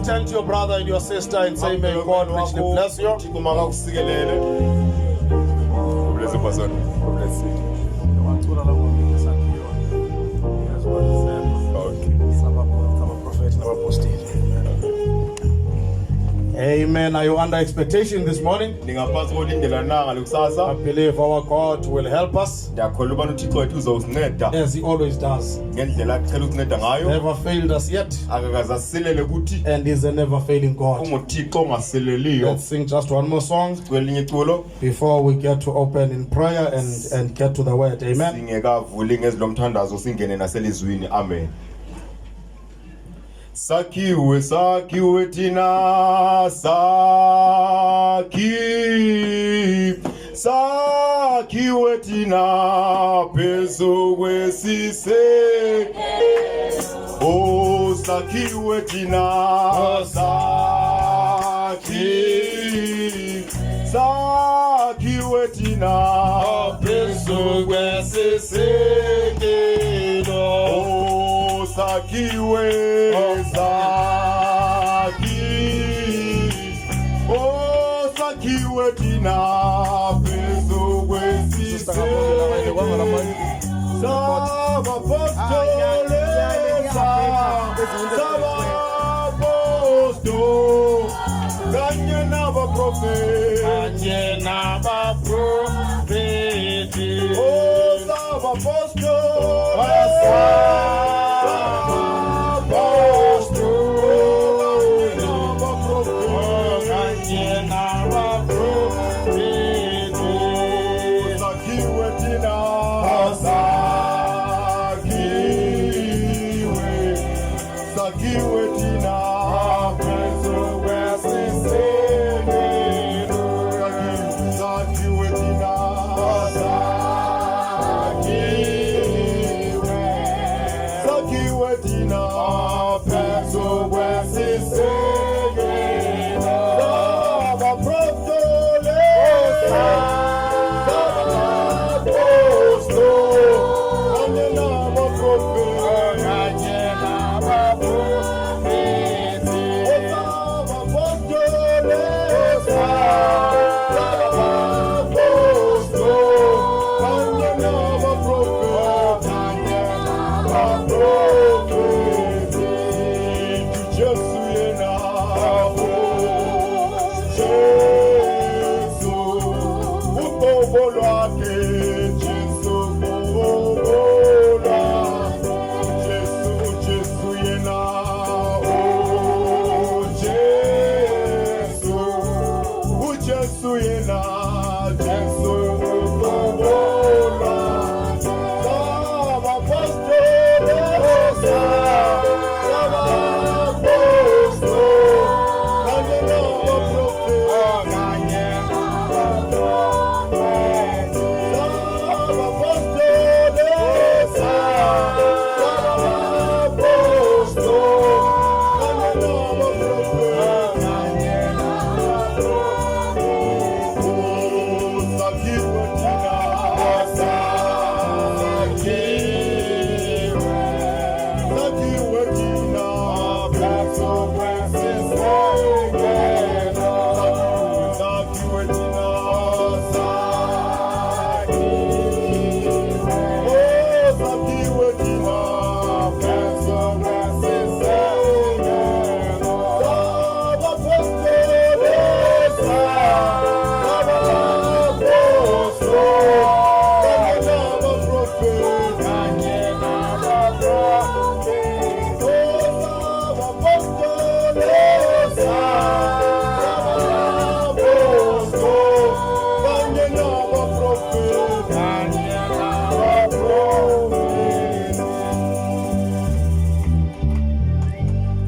you turn to your brother and your sister and say, may God richly bless you. Bless the person. Bless you. Amen. Are you under expectation this morning? I believe our God will help us as He always does. Never failed us yet, and He's a never failing God. Let's sing just one more song before we get to open in prayer and get to the word. Amen. Amen. Sakiwe, sakiwe tina, sakiwe tina, peso wesise. Oh, sakiwe tina, sakiwe tina, peso wesise. Oh, sakiwe, oh, sakiwe tina, peso wesise.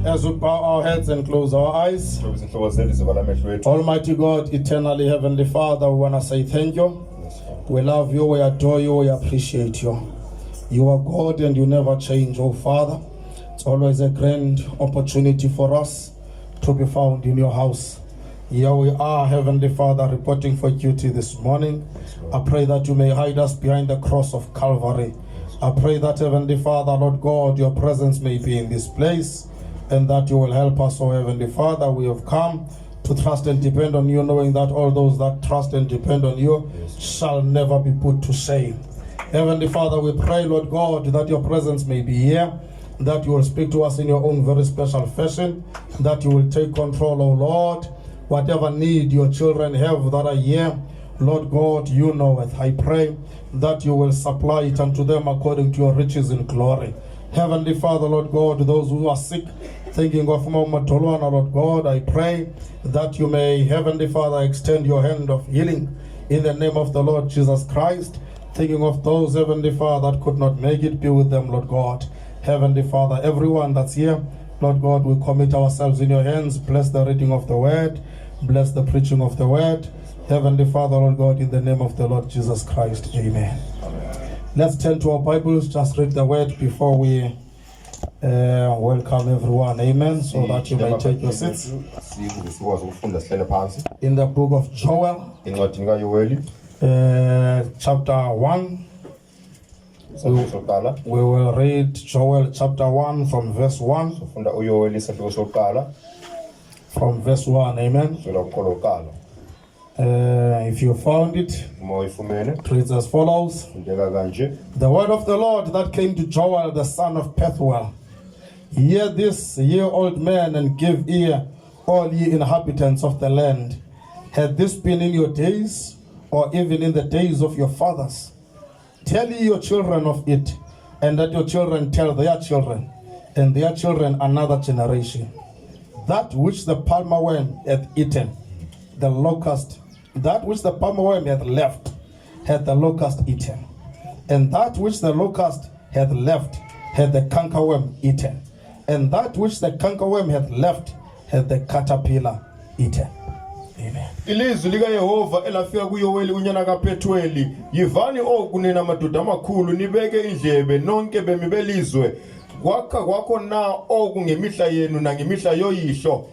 As we bow our heads and close our eyes, Almighty God, eternally Heavenly Father, we want to say thank you. We love you, we adore you, we appreciate you. You are God and you never change, oh Father. It's always a grand opportunity for us to be found in your house. Here we are, Heavenly Father, reporting for duty this morning. I pray that you may hide us behind the cross of Calvary. I pray that, Heavenly Father, Lord God, your presence may be in this place. and that you will help us, O Heavenly Father. We have come to trust and depend on you, knowing that all those that trust and depend on you shall never be put to shame. Heavenly Father, we pray, Lord God, that your presence may be here, that you will speak to us in your own very special fashion, that you will take control, O Lord. Whatever need your children have that are here, Lord God, you know it. I pray that you will supply it unto them according to your riches in glory. Heavenly Father, Lord God, those who are sick, thinking of Mama Tolwana, Lord God, I pray that you may, Heavenly Father, extend your hand of healing in the name of the Lord Jesus Christ. Thinking of those, Heavenly Father, that could not make it, be with them, Lord God. Heavenly Father, everyone that's here, Lord God, we commit ourselves in your hands. Bless the reading of the word. Bless the preaching of the word. Heavenly Father, Lord God, in the name of the Lord Jesus Christ. Amen. Amen. Let's turn to our Bibles. Just read the word before we welcome everyone. Amen. So that you may take your seats. In the book of Joel, chapter 1. We will read Joel chapter 1 from verse 1. From verse 1, amen. If you found it, it reads as follows. The word of the Lord that came to Joel the son of Pethuel. Hear this, ye old men, and give ear, all ye inhabitants of the land. Had this been in your days, or even in the days of your fathers? Tell ye your children of it, and that your children tell their children, and their children another generation. That which the palmer worm hath eaten, the locust, that which the palmer worm hath left, hath the locust eaten. And that which the locust hath left, hath the cankerworm eaten. And that which the cankerworm hath left, hath the caterpillar eaten. Amen. Ilizwi lika Yehova elafika kuYoweli unyana kaPethueli, yivani oku nina madoda amakhulu, nibeke indlebe nonke bemi belizwe. Kwakha kwakho na oku ngemihla yenu nangemihla yoyihlo.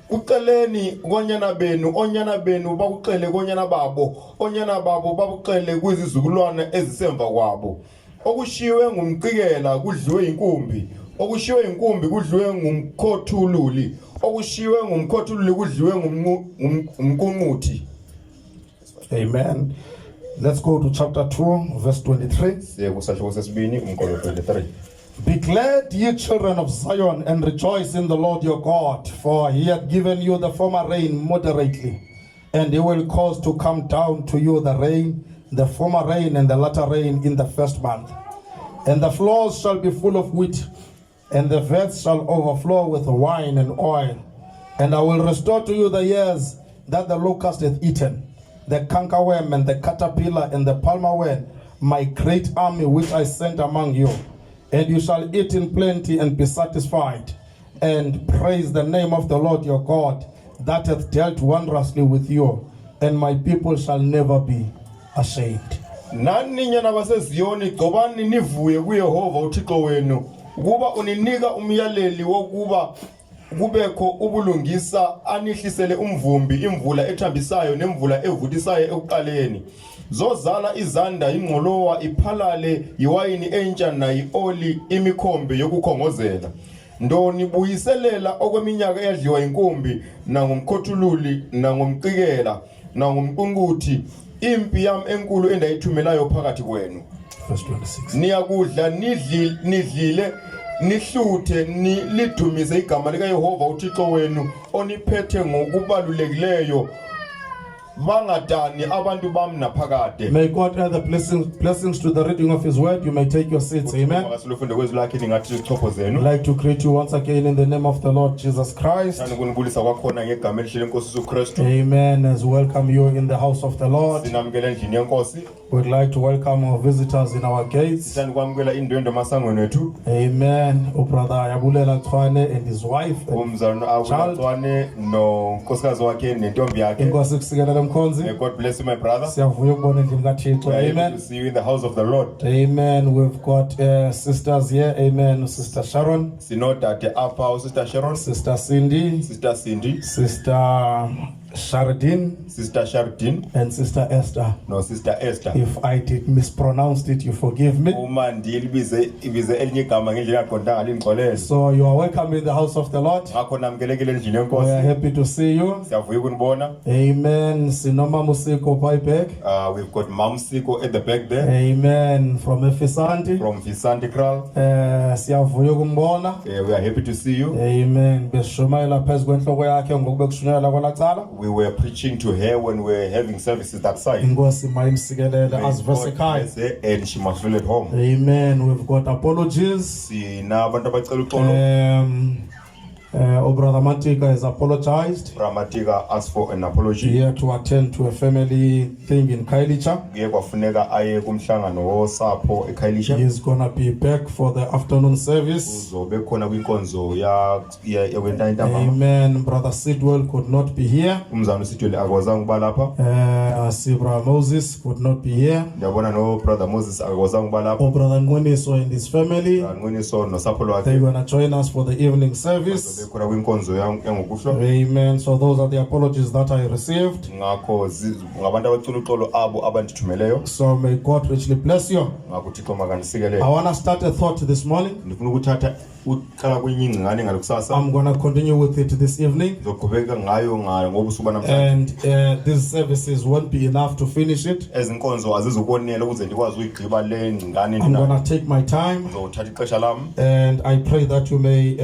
Kuceleni konyana benu bakucele konyana babo bakucele kwizizukulwana ezisemva kwabo. Okushiwe ngumcikela kudliwe inkumbi, okushiwe inkumbi kudliwe ngumkhothululi, okushiwe ngumkhothululi kudliwe ngumqunquthi. Amen. Let's go to chapter 2 verse 23. Be glad, ye children of Zion, and rejoice in the Lord your God, for he hath given you the former rain moderately, and he will cause to come down to you the rain, the former rain and the latter rain in the first month. And the floors shall be full of wheat, and the vats shall overflow with wine and oil. And I will restore to you the years that the locust hath eaten, the cankerworm and the caterpillar and the palmer worm, my great army which I sent among you. And you shall eat in plenty and be satisfied, and praise the name of the Lord your God, that hath dealt wondrously with you, and my people shall never be ashamed. Nani nyana baseZiyoni, gqobani nivuye kuYehova uThixo wenu, ukuba uninika umyaleli wokuba kubekho ubulungisa, anihlisele umvumbi, imvula ethambisayo nemvula evuthisayo ekuqaleni. Zozala izanda ingqolowa iphalale, iwayini entsha nayi-oli imikhombe yokukhongozela. Ndoni buyiselela okweminyaka eyadliwa inkumbi nangomkhothululi nangomcikela nangomqunquthi, impi yami enkulu endayithumelayo phakathi kwenu. Verse 26. Niyakudla nidlile nihluthe lidumise igama lika Yehova uThixo wenu oniphethe ngokubalulekileyo. May God add the blessings to the reading of his word. You may take your seats. Amen. I'd like to greet you once again in the name of the Lord Jesus Christ. Amen. As we welcome you in the house of the Lord, we'd like to welcome our visitors in our gates. Amen. Brother Yabulela Twane and his wife and child. May God bless you, my brother. Amen. To see you in the house of the Lord. Amen. We've got sisters here. Amen. Sister Sharon. Sister Sharon. Sister Cindy. Sister Cindy. Sister Shardin Sister Shardin and Sister Esther. no Sister Esther. If I did mispronounce it, you forgive me. Uma ndilibize elinye igama ngendlela engaqondanga lingixolele. So you are welcome in the house of the Lord. Ngakho namkelekile endlini We are yenkosi. happy to see you. Siyavuya ukunibona. Amen. Sinoma Musiko Paipek. We've got Mam Siko at the back there Amen. From Efisanti. from Visanti Kral. Siyavuya ukumbona. We are happy to see you. Amen. Beshumayela phezu kwenhloko yakhe ngokube kushunyayela kwalacala. We were preaching to her when we were having services that side. Inkosi mayimsikelele May asivese God ekhaya. bless her and she must feel at home. Amen. We've got apologies. Sina abantu abacela uxolo. Brother Matika has apologized. Ramatika asked for an apology. He had to attend to a family thing in Kailicha. Kuye kwafuneka aye kumhlangano wosapho He eKhayelitsha. is gonna be back for the afternoon service. Uzobe khona kwinkonzo yakwentantambama. Amen. Brother Sidwell could not be here. Umzana uSithole akwazanga ukuba lapha. Sibra Moses could not be here. Ndiyabona no brother Moses akwazanga ukuba lapha. Brother Ngoniso and his family, Nqiniso nosapho they're lwakhe gonna join us for the evening service. bekhona kwinkonzo yangokuhlwa. Amen. So those are the apologies that I received. Ngakho ngabantu abacela uxolo abo abandithumeleyo. So may God richly bless you. Ngakho uThixo makandisikelele. I want to start a thought this morning. Ndifuna ukuthatha uqala kwenye ingcingane ngalokusasa. I'm going to continue with it this evening. Ngizoqhubeka ngayo ngobusuku banamhlanje. And these services won't be enough to finish it. Ezinkonzo azizukonela ukuze ndikwazi uyigqiba le ngcingane I'm going to take my time. ngizothatha ixesha lami. And I pray that you may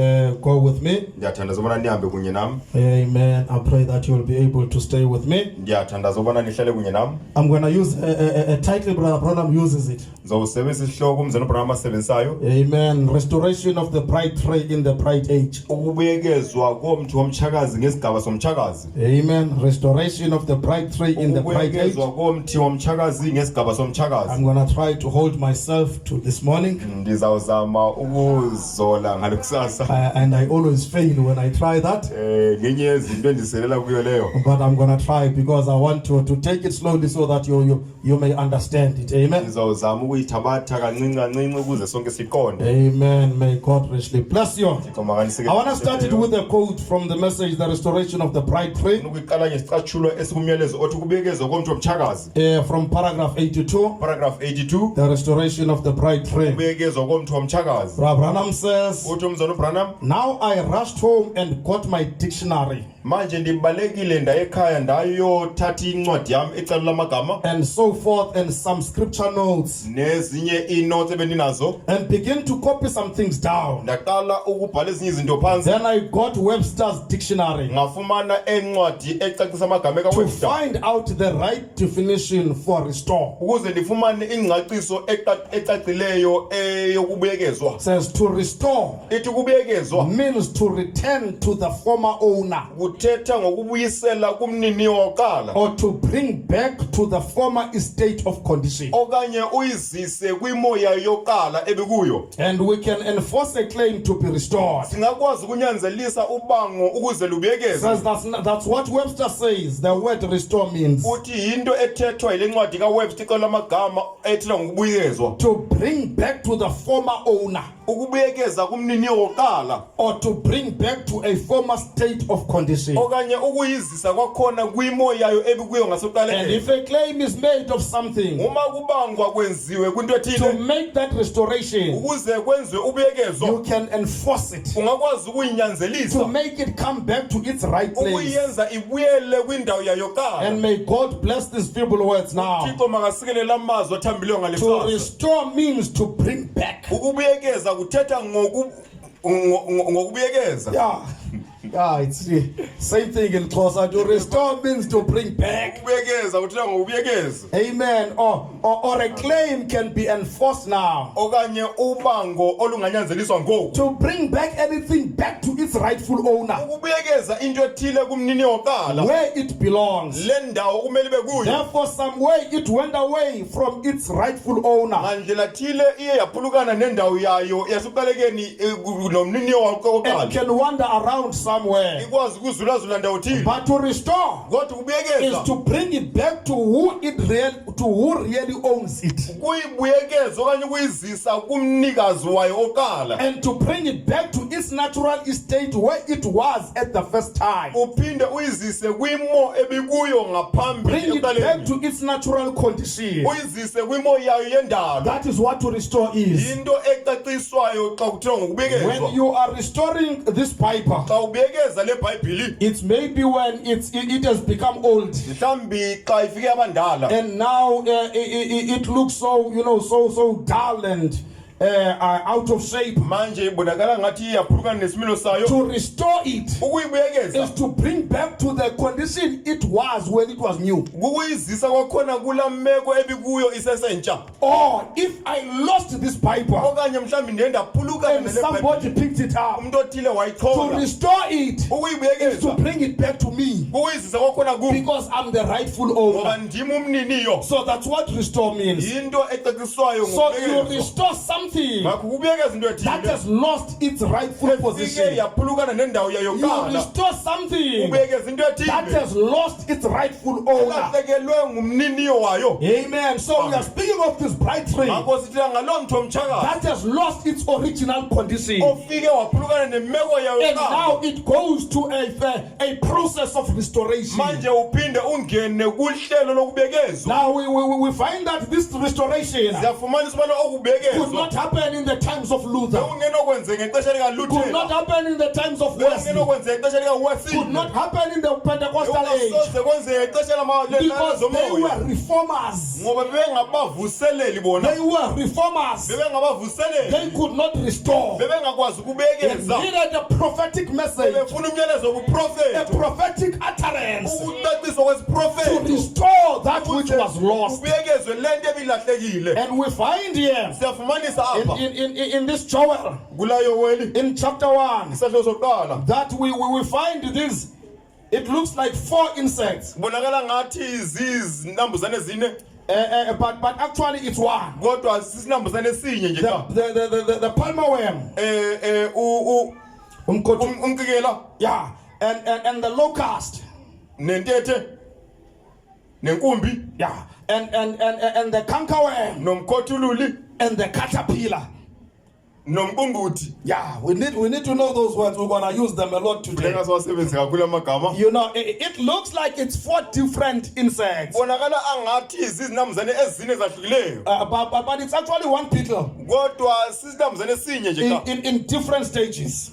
go with me. Ndiyathandaza ubona nihambe kunye nami. Amen. I pray that you will be able to stay with me. Ndiyathandaza ubona nihlale kunye nami. I'm going to use a title, Brother Branham uses it. Ngizosebenzisa isihloko umzana uBranham asebenzisayo. Amen. Restoration of the pride tray in the pride age. Ukubuyekezwa komthi womtshakazi ngesigaba somtshakazi. Amen. Restoration of the pride tray in the pride age. Ukubuyekezwa komthi womtshakazi ngesigaba somtshakazi. I'm going to try to hold myself to this morning. Ndizawuzama ukuzola ngalokusasa. And I always fail when I try that. Ngenye yezinto endiselela kuyo leyo. But I'm going to try because I want to take it slowly so that you may understand it. Amen. Ndizawuzama ukuyithabatha kancinci kancinci ukuze sonke siqonde. Amen. May God richly bless you. Thixo makanisikele. I want to start it with a quote from the message, The Restoration of the Pride Tree. Ukuyiqala ngesicathulo esikumyalezo othi ukubuyekezwa komthi womtshakazi. From paragraph 82. Paragraph 82. The Restoration of the Pride Tree. Ukubuyekezwa komthi womtshakazi. Branham says, Uthi umzana uBranham, now I rushed home and got my dictionary manje ndibalekile ndaye ekhaya ndayothatha incwadi yami ecala lamagama and so forth and some scripture notes nezinye inotes ebendinazo and begin to copy some things down. ndaqala ukubhala ezinye izinto phansi. Then I got Webster's dictionary Ngafumana encwadi ecacisa amagama to kaWebster find out the right definition for restore. ukuze ndifumane ingcaciso ecacileyo eyokubuyekezwa. Says to restore Ithi ukubuyekezwa means to return to the former owner kuthetha ngokubuyisela kumnini woqala or to bring back to the former state of condition. okanye uyizise kwimoya yoqala ebikuyo. And we can enforce a claim to be restored. Singakwazi ukunyanzelisa ubango ukuze lubuyekezwe. Says that's what Webster says the word restore means. Uthi into ethethwa yile ncwadi kaWebster icala lamagama ethetha ngokubuyekezwa. To bring back to the former owner Ukubuyekeza kumnini woqala or to bring back to a former state of condition. okanye ukuyizisa kwakhona kwimo yayo ebikuyo And ngasoqaleni. if a claim is made of something, Uma kubangwa kwenziwe kwinto to ethile make that restoration, ukuze kwenziwe ubuyekezo you can enforce it ungakwazi to ukuyinyanzelisa make it come back to its right place. ukuyenza ibuyele kwindawo yayo qala. And may God bless these feeble words now. Thixo makasikelele amazwi athambileyo To ngalekusasa. restore means to bring back. Ukubuyekeza kuthetha ngokubuyekeza. Yeah, it's the same thing in Xhosa. To restore means to bring back. Ukubuyekeza kuthetha ngokubuyekeza. Amen. Or a claim can be enforced now. Okanye ubango olunganyanzeliswa ngoku. To bring back anything back to its rightful owner, Ukubuyekeza into ethile kumnini woqala where it belongs. le ndawo kumele bekuyo. Therefore, some way it went away from its rightful owner Ngandlela thile iye yaphulukana nendawo yayo yasuqalekeni nomnini and woqala. can wander around somewhere. somewhere. ikwazi ukuzulazula ndawo thile But to restore kodwa is ukubuyekeza to bring it back to who really owns it. kuyibuyekeza okanye ukuyizisa kumnikazi wayo oqala And to bring it back to its natural state where it was at the first time. uphinde uyizise kwimo ebikuyo ngaphambili Bring it back ekuqaleni to its natural condition. uyizise kwimo yayo yendalo That is what to restore is. into ecaciswayo xa kuthiwa When ngokubuyekezwa you are restoring this piper, xa ubuyekeza le bhayibhili it's maybe when it has become old. mhlawumbi xa ifike abandala And now it looks so, so dull and out of shape. manje ibonakala ngathi iyaphulukana nesimilo sayo To restore it ukuyibuyekeza is to bring back to the condition it was when it was new. kukuyizisa kwakhona kula meko ebikuyo isesentsha Or if I lost this piper okanye mhlawumbi ndiye ndaphulukana and nale somebody bhayibhili picked it up, umuntu othile to wayichola restore it is to ukuyibuyekeza bring it back to me kukuyizisa kwakhona kum because I'm the rightful ngoba owner. ndim umniniyo So that's what restore means. yinto ecaciswayo So you ngokubuyekezwa restore something ngakho ukubuyekeza into that ethile has lost its rightful efike position. yaphulukana nendawo yayo You yokuqala restore something ubuyekeza into that ethile has lost its rightful owner. elahlekelwe ngumniniyo wayo Amen. So we are speaking of this bright tree ngakho sithila ngaloo mntu omtshakazi that has lost its original condition. ofike waphulukana nemeko yayo And yokuqala now it goes to a process of restoration. manje uphinde ungene kuhlelo lokubuyekezwa Now we find that this restoration siyafumanisa ubana could okubuyekezwa not happen in the times of Luther, bekungenokwenzeka ngexesha could not likaluthela happen in the times of Wesley, bekungenokwenzeka ngexesha could likawesley not happen in the Pentecostal age soze kwenzeka ngexesha because they zomoya were reformers. ngoba bebengabavuseleli bona They were reformers. bebengabavuseleli They could not restore. bebengakwazi They ukubuyekeza needed a prophetic message, befuna umyalezo a wobuprofethi prophetic utterance ukucaciswa to kwesiprofethi restore that which was lost. kubuyekezwe le nto ebilahlekile And we find here siyafumanisa apha in this Joel, kulayo weli in chapter 1, isahlo sokuqala that we find this. It looks like 4 insects, kubonakala ngathi zizinambuzane zine but actually it's one. kodwa sisinambuzane esinye nje ka The palmer worm, umcikela yeah, and the locust, nentethe nenkumbi yeah, and the cankerworm nomkhothululi and the caterpillar. nomqunguthi Yeah, we need to know those words. We're gonna use them a lot today. funeka siwasebenzise kakhulu amagama It looks like it's 4 different insects, bonakala angathi zizinambuzane ezine zahlukileyo but it's actually one beetle kodwa sisinambuzane esinye nje ka in different stages.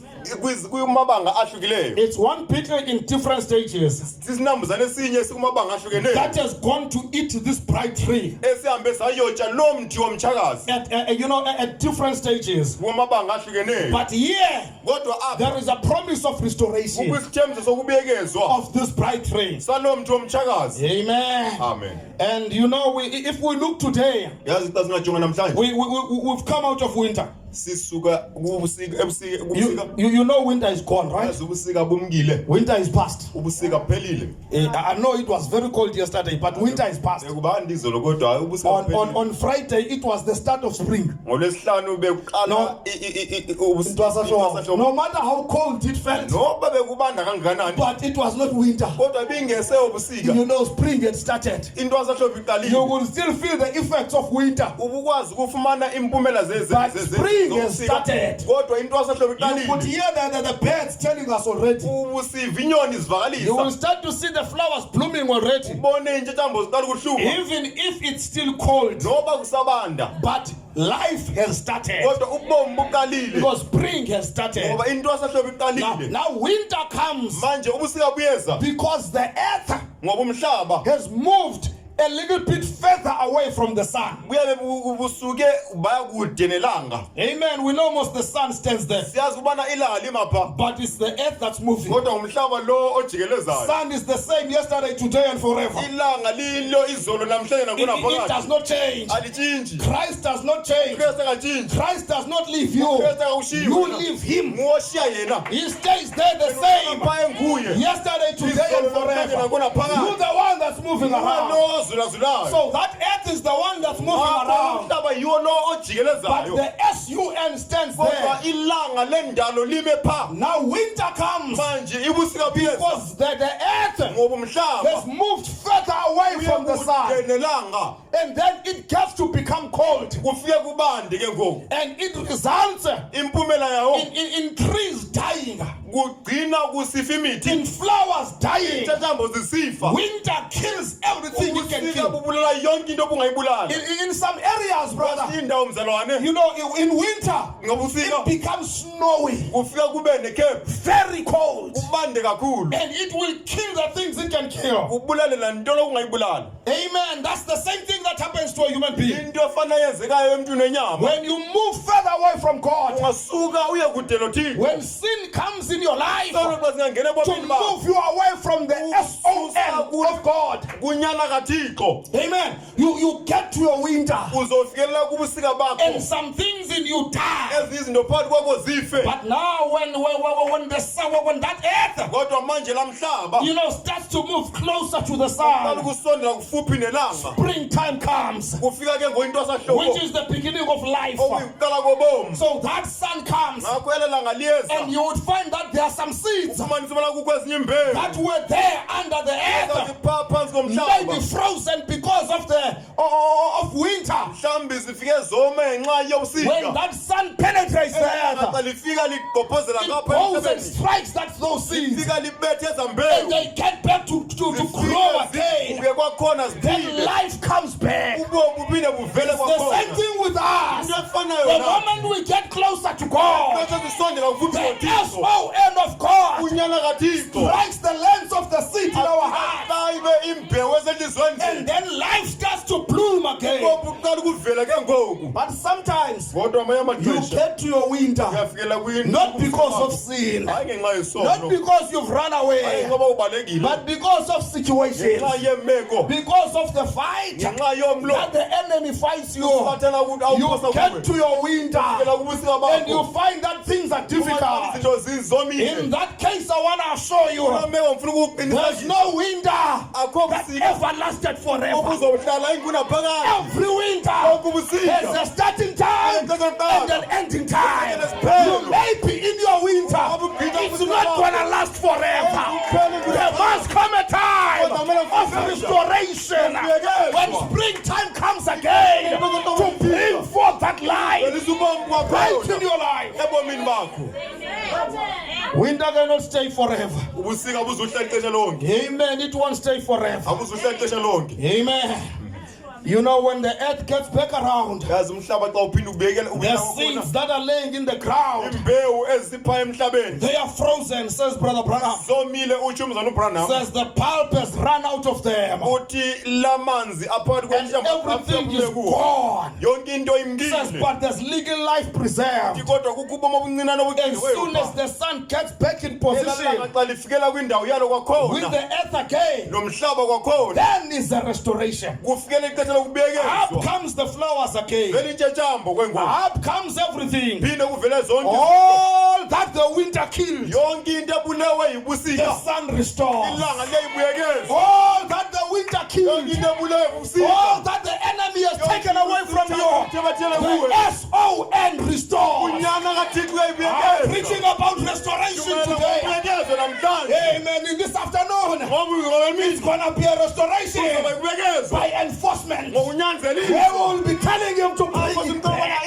kumabanga ahlukileyo It's one beetle in different stages sisinambuzane esinye sikumabanga ahlukeneyo that has gone to eat this bright tree esihambe sayotsha lo mthi womtshakazi at different stages. kumabanga ahlukeneyo But here kodwa there apha is a promise of restoration kwisithembiso sokubuyekezwa of this bright tree. salo mthi womtshakazi Amen. amen And if we look today, yazi xa singajonga namhlanje we've come out of winter. sisuka kubusika ebusika You know winter is gone, right? yazi ubusika bumkile Winter is past. ubusika phelile I know it was very cold yesterday, but winter is past. kuba ndizolo kodwa hayi ubusika buphelile On Friday, it was the start of spring. ngolwesihlanu bekuqala No. No matter how cold it felt, noba bekubanda kangakanani but it was not winter. kodwa bingese ubusika Spring had started. into asahlobo You iqalile will still feel the effects of winter. ubukwazi ukufumana impumela But spring has started. kodwa into asahlobo You could iqalile hear the birds telling us already. ubusiva inyoni You zivakalisa will start to see the flowers blooming already. ubone iy'ntshethambo ziqala ukuhluma Even if it's still cold, noba kusabanda but life has started. kodwa ubomi buqalile Because spring has started. ngoba into asahlobo iqalile Now winter comes manje ubusika buyeza because the earth ngoba umhlaba has moved a little bit further away from the sun. buyabe busuke baya kude nelanga Amen. We know most the sun stands there, siyazi ukubana ilanga limapha but it's the earth that's moving. kodwa umhlaba lo ojikelezayo Sun is the same yesterday, today, and forever. ilanga lilo izolo namhlanje It does nakunaphakade not change. alitshintshi Christ does not change. uKristu akatshintshi Christ does not leave you. uKristu akakushiyi You wena. leave him. nguwoshiya yena He stays there the same. phaye nguye Yesterday, today, and forever. You're the one that's moving around. So that earth is the one that's moving around. But the SUN stands there. Now winter comes because the earth has moved further away from the sun. And then it gets to become cold. And it results in trees dying, in flowers dying. Winter kills everything it can kill. In some areas, brother, you know, in winter, it becomes snowy, very cold, and it will kill the things it can kill. Amen. That's the same thing that happens to a human being. When you move further away from God, when sin comes in your life to move you away from the SON of God, amen, you get to your winter, and some things in you die. But now when that earth, you know, starts to move closer to the sun, springtime comes, which is the beginning of life. So that sun comes, and you would find that there are some seeds that were there under the earth, maybe frozen because of the winter. When that sun penetrates the earth, it goes and strikes those seeds, and they get back to grow again. Then life comes back. It's the same thing with us. The moment we get closer to God, the SON of God strikes the lens of the seed in our heart, and then life starts to bloom again. But sometimes you get to your winter not because of sin, not because you've run away, but because of situations, because of the fight that the enemy fights you. You get to your winter and you find that things are difficult. In that case, I want to assure you, there's no winter that ever lasted forever. Every winter has a starting time and an ending time. You may be in your winter, it's not going to last forever. There must come a time of restoration when springtime comes again to bring forth that light right in your life. Winter cannot stay forever. Amen. It won't stay forever. Amen. You know, when the earth gets back around, the seeds that are laying in the ground, they are frozen, says Brother Branham. Says the pulp has run out of them, and everything is gone. Says, but there's legal life preserved. As soon as the sun gets back in position with the earth again, then is the restoration. Up comes the flowers again. Up comes everything. All that the winter killed, the sun restores. All that the winter killed, all that the enemy has taken away from you, the SON restores. I'm preaching about restoration today. Amen. In this afternoon, it's going to be a restoration by enforcement. We will be telling him to bring it back,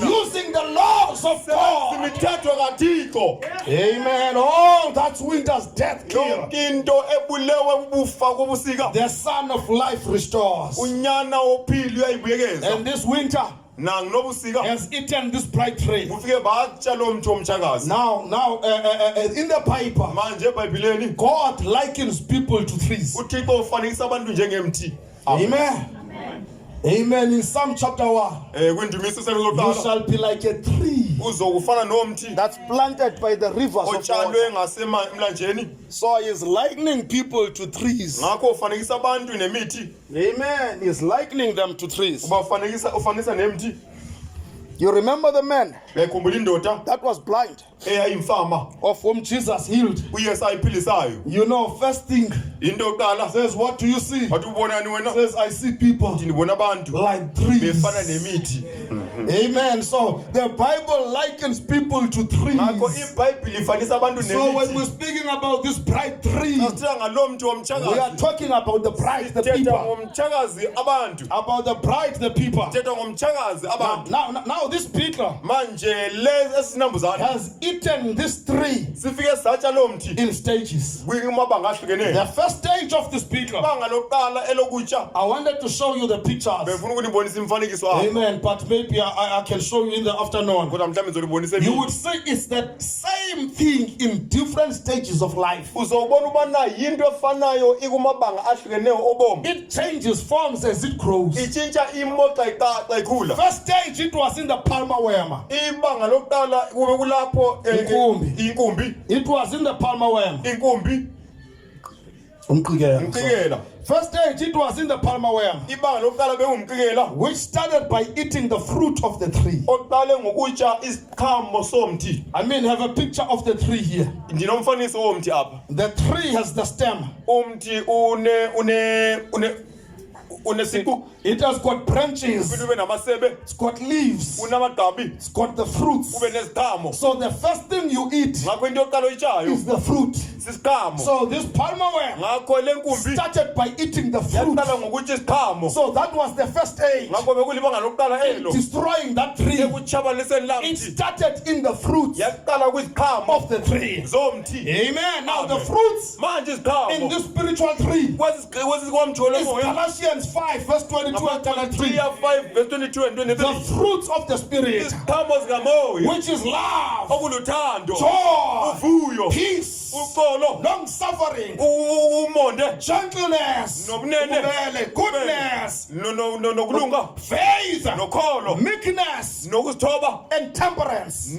using the laws of God. Amen. Oh, that's winter's death kill. The sun of life restores. And this winter has eaten this bright ray. Now, in the Bible, God likens people to trees. Amen. Amen. In Psalm chapter 1, you shall be like a tree that's planted by the rivers of water. So he's likening people to trees. Amen. He's likening them to trees. You remember the man Uyayikhumbula indoda that was blind, eyayimfama of whom Jesus healed? uYesu ayiphilisayo. You know, first thing Into yokuqala says, what do you see? wathi ubonani wena? Says, I see people Ndibona abantu like trees. befana nemithi. Amen. So the Bible likens people to Ngakho trees. iBhayibheli ifanisa abantu So when we're nemithi. speaking about this bright tree, Sasithetha ngalo mntu we are womtshakazi. talking about the bright, the Sithetha people. ngomtshakazi abantu. About the bright, the people. Sithetha ngomtshakazi abantu. Now this people Manje lezi esinambuzane has eaten this tree sifike satya lo mthi in stages. kumabanga ahlukeneyo. The first stage of this people, Ibanga lokuqala elokutya I wanted to show you the pictures. befuna ukunibonisa imfanekiso apha. Amen. But maybe I can show you in the afternoon. Kodwa mhlawumbe ngizolibonisa You emini. would say it's the same thing in different stages of life. Uzobona ubana yinto efanayo ikumabanga ahlukeneyo obomi. It changes forms as it grows. Itshintsha imo xa ikhula. First stage, it was in the palmer worm. Ibanga lokuqala kube kulapho inkumbi. It was in the palmer worm. Inkumbi umqikela. First stage, it was in the palmer worm, Ibanga lokuqala bekungumqikela which started by eating the fruit of the tree. oqale ngokutya isiqhamo somthi. I mean, have a picture of the tree here. Ndinomfaniso womthi apha. The tree has the stem. Umthi unesiqu. It has got branches. Ube namasebe, It's got leaves. unamagqabi, It's got the fruits. ube neziqhamo. So the first thing you eat Ngakho into yokuqala oyityayo is the fruit. sisiqhamo. So this palmer worm Ngakho le nkumbi started by eating the fruit. yaqala ngokutya isiqhamo. So that was the first stage. Ngakho bekulibanga lokuqala elo Destroying that tree. ekutshabalaliseni laa It mthi. started in the fruits Yaqala kwiziqhamo of the tree. zomthi. Amen. Now the Amen. fruits Manje in isiqhamo this spiritual tree kwamthi is olemoya. Galatians 5 verse 22 and 23. 5 verse 22 and The 23. fruits of the spirit, Iziqhamo zikamoya which is love, okuluthando, joy, uvuyo, peace, uxolo, long suffering, umonde, gentleness, nobunene, goodness, nokulunga, faith, nokholo, meekness, nokuzithoba, and temperance.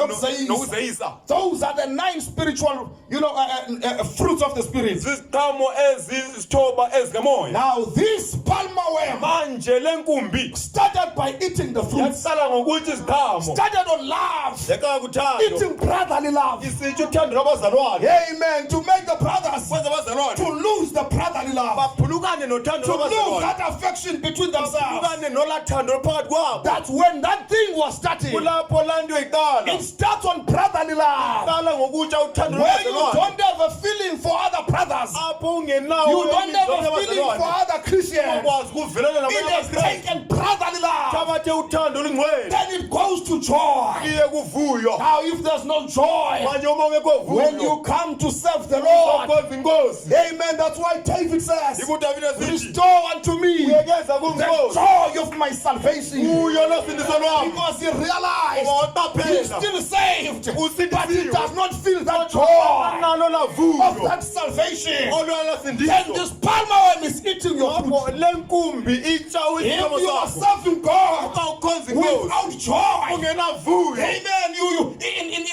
nokuzeyisa. Those are the 9 spiritual, fruits of the spirit. Ziziqhamo ezisithoba ezikamoya. Now this palmer worm Manje le nkumbi started by eating the fruits. yaqala ngokutya iziqhamo. Started on love, Yaqala kuthando. eating brotherly love. Isitsho uthando lwabazalwane. Amen. To make the brothers Kwenza abazalwane to lose the brotherly love, baphulukane nothando to lose lwabazalwane. that affection between themselves. Baphulukane nolathando phakathi kwabo. That's when that thing was starting. Kulapho laa nto iqala. It starts on brotherly love. Qala ngokutya uthando Where you lwabazalwane. don't have a feeling for other brothers, Apho ungenawo you don't have a imizwa feeling for yabazalwane. other Christians. Ukwazi ukuvelana It nabanye has abaKristu. taken brotherly love. Thabathe uthando olungcwele. Then it goes to joy. Iye kuvuyo. Now, if there's no joy, Manje uma ungekho when vuyo. you come to serve the Lord, Ukwenza inkosi. amen, that's why David says, IkuDavida sithi. restore unto me Uyekeza the kunkosi. joy of my salvation. Uyo nosindiso lwami. Because he realized Ngoba he's waqaphela. still saved, but he Usindisiwe. does not feel that joy Nalo la of vuyo. that salvation. Olwala Then sindiso. this palmer worm is eating your fruit. Ngakho le nkumbi itsha If iziqhamo you are zakho. serving God Xa ukhonza inkosi. without joy, Ungenavuyo. amen, you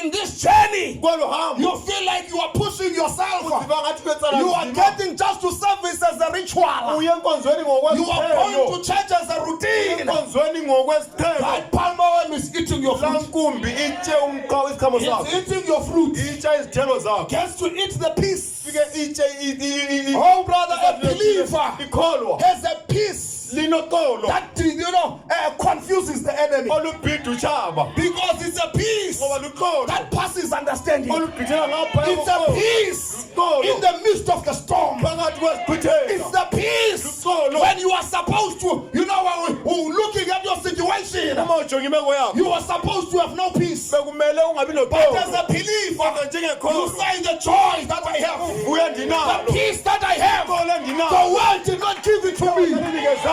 in this journey, Kwelo hambo. you feel like you are pushing yourself. Uziva ngathi kwetsala You are nzima. getting just to service as a ritual. Uye enkonzweni You are going ngokwesithelo. to church as a routine. Enkonzweni ngokwesithelo. That palmer worm is eating your La fruit. nkumbi itshe isiqhamo It's sakho. eating your fruit. Itsha izithelo zakho. Gets to eat the peace. Fike itshe Oh, brother, a believer ikholwa. has a peace Linoxolo. that confuses the enemy. Olubhida utshaba. Because it's a peace Ngoba luxolo. that passes understanding. Olubhidela ngapha It's a peace in the midst of the storm. phakathi kwesiqhithelo. It's the peace when you are supposed to, looking at your situation, Uma ujonga imeko yakho. you are supposed to have no peace. Bekumele ungabi But as noxolo. a believer, Kodwa you njengekholwa. say the joy that I have, Uvuya the ndinalo. peace that I have, Uxolo the endinalo. world did not give it to me.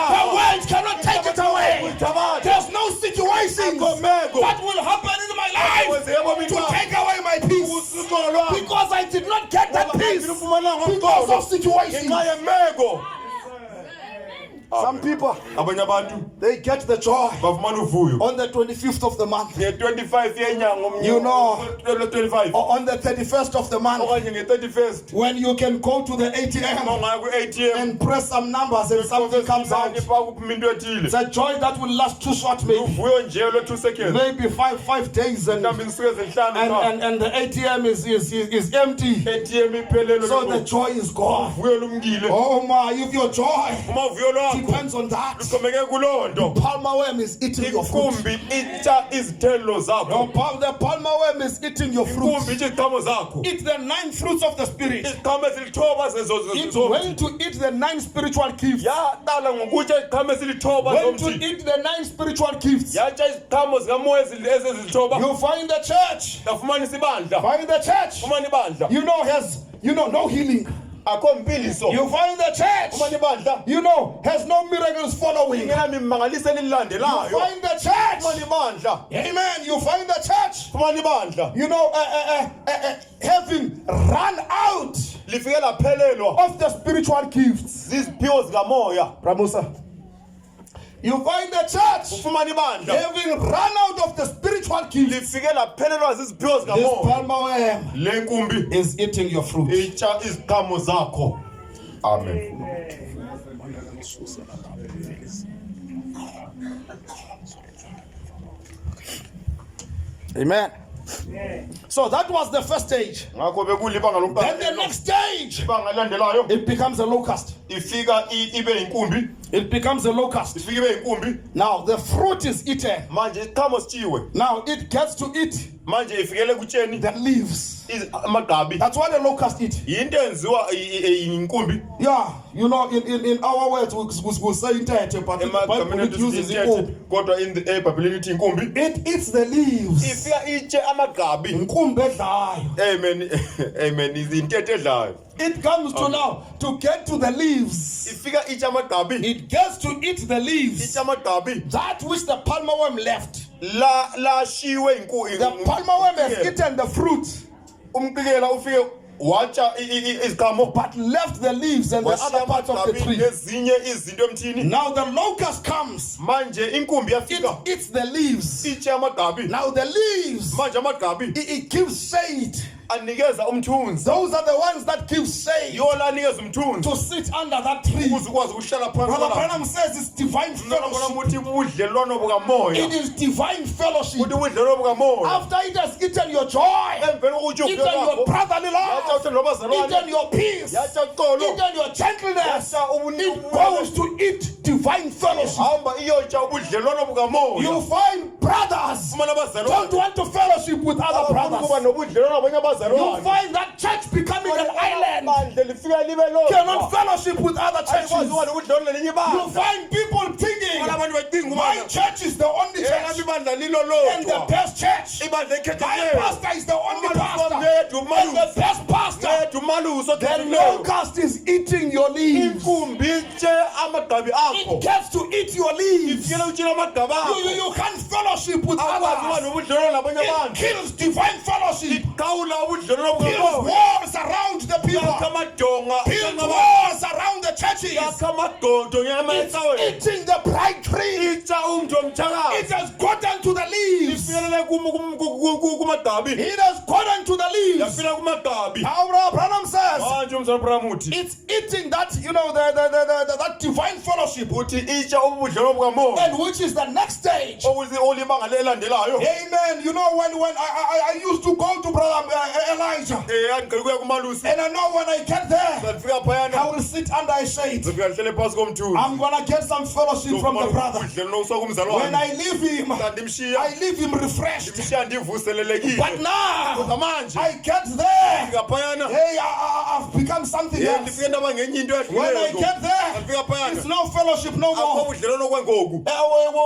The world cannot take it away. There's no situation that will happen in my life to take away my peace. Because I did not get that peace because of situation. Ngenxa yemeko. Some people, abanye abantu they get the joy bafumana uvuyo on the 25th of the month. nge-25 yenyanga You know, 25 or on the 31st of the month, okanye nge-31st when you can go to the ATM ongaya kwi-ATM and press some numbers and something comes out. pha kuphuma into ethile It's a joy that will last too short, maybe uvuyo nje lwe-2 seconds maybe five days, and mhlawumbi insuku ezinhlanu qha. and the ATM is empty. ATM iphelelwe So the joy is gone. uvuyo lumkile Oh my, if your joy uma uvuyo lwakho depends on that, luxhomeke kuloo nto palmer worm is eating your fruit. inkumbi itya izithelo zakho The palmer worm is eating your fruit. inkumbi itya iziqhamo zakho Eat the 9 fruits of the spirit. iziqhamo ezilithoba It's when to eat the 9 spiritual gifts. yaqala ngokutya iziqhamo ezilithoba When to zomthi eat the 9 spiritual gifts. yatya iziqhamo zikamoya ezilithoba You find the church. yafumanisa ibandla Find the church. fumana ibandla Has no healing. akho mpiliso You find the church. fumana ibandla Has no miracles following. ingenamimangaliso You elilandelayo find the church. fumana ibandla Amen. You find the church. fumana ibandla Having run out lifike laphelelwa of the spiritual gifts. ziziphiwo zikamoya Ramusa. You find the church ufumana ibandla having run out of the spiritual gifts. lifike laphelelwa ziziphiwo This zikamoya palmer worm le nkumbi is eating your fruit. itya iziqhamo zakho. Amen. Amen. So that was the first stage. ngakho bekulibanga Then the lokuqala next stage, ibanga elandelayo it becomes a locust. ifika ibe inkumbi It becomes a locust. ifika ibe inkumbi Now the fruit is eaten. manje isiqhamo sityiwe Now it gets to eat manje ifikele kutsheni the leaves. amagqabi That's what the locust eat. yinto enziwa inkumbi Yeah, in our words we say intethe, but in the Bible emagameni it uses inkumbi. kodwa ebhayibhelini ithi inkumbi It eats the leaves. ifika itye amagqabi. Inkumbi edlayo. Amen. Amen. Intethe edlayo It comes to now to get to the leaves. ifika itye amagqabi It gets to eat the leaves. itye amagqabi That which the palmer worm left. lashiwe The palmer worm has eaten the fruit, umqikela ufike watya iziqhamo but left the leaves and the other parts of the tree. ezinye izinto emthini Now the locust comes. manje inkumbi It yafika eats the leaves. itye amagqabi Now the leaves, manje amagqabi it gives shade. anikeza umthunzi Those are the ones that give shade yiwo lanikeza umthunzi to sit under that tree. ukuze ukwazi ukuhlala Brother phansi Branham says it's divine fellowship. uthi ubudlelwano bukamoya It is divine fellowship. uthi ubudlelwano bukamoya After it has eaten your joy, emveni kokuthi eaten your brotherly yatya love, uthando lwabazalwane eaten your peace, yatya uxolo eaten your gentleness, yatya it goes to eat divine fellowship. hamba iyotya ubudlelwano bukamoya You find brothers fumana don't abazalwane want to fellowship with other kuba brothers. nobudlelwano nabanye You abazalwane find that church becoming an island. bandle lifika libe Cannot fellowship with other churches. uba nobudlelwano nelinye You ibandla find people thinking abantu bacinga my ubana church is the only elami church ibandla lilo and the lodwa best church. ibandla My ekhethekileyo pastor is the only pastor Ngedwa and the best pastor. ngedwa umalusi The okhethekileyo locust is eating your leaves. inkumbi itye amagqabi akho It gets to eat your leaves. ifike utyile amagqabi akho You can't fellowship with akwazi uba others. nobudlelwano nabanye It abantu kills divine fellowship. qawula ubudlelwano Builds bukamoya walls around the people. yakha amadonga Builds walls around the churches. yakha amagodo It's ngeemacaweni eating the bright tree. itya umntu It omtshakazi has gotten to the leaves. ifikelele kumagqabi It has gotten to the leaves. yafika kumagqabi How Brother Branham says manje umzala Branham uthi it's eating that that divine fellowship, uthi itya ubudlelwano bukamoya and which is the next stage. olibanga le elandelayo Amen. You know when I used to go to Brother Elijah, andiqhele ukuya kumalusi and I know when I get there, ndifika I phayana will sit under a shade. ndifika ndihlele phantsi komthunzi I'm gonna get some fellowship from the brother. ubudlelwano usuka When kumzalwane I leave him, ndimshiya I leave him refreshed. ndimshiya ndivuselelekile But now kodwa manje I get there. ndifika phayana Hey, I've become something else. ndifike ndaba ngenye into When I get there, ndifika phayana it's no fellowship no akho more. budlelwano kwengoku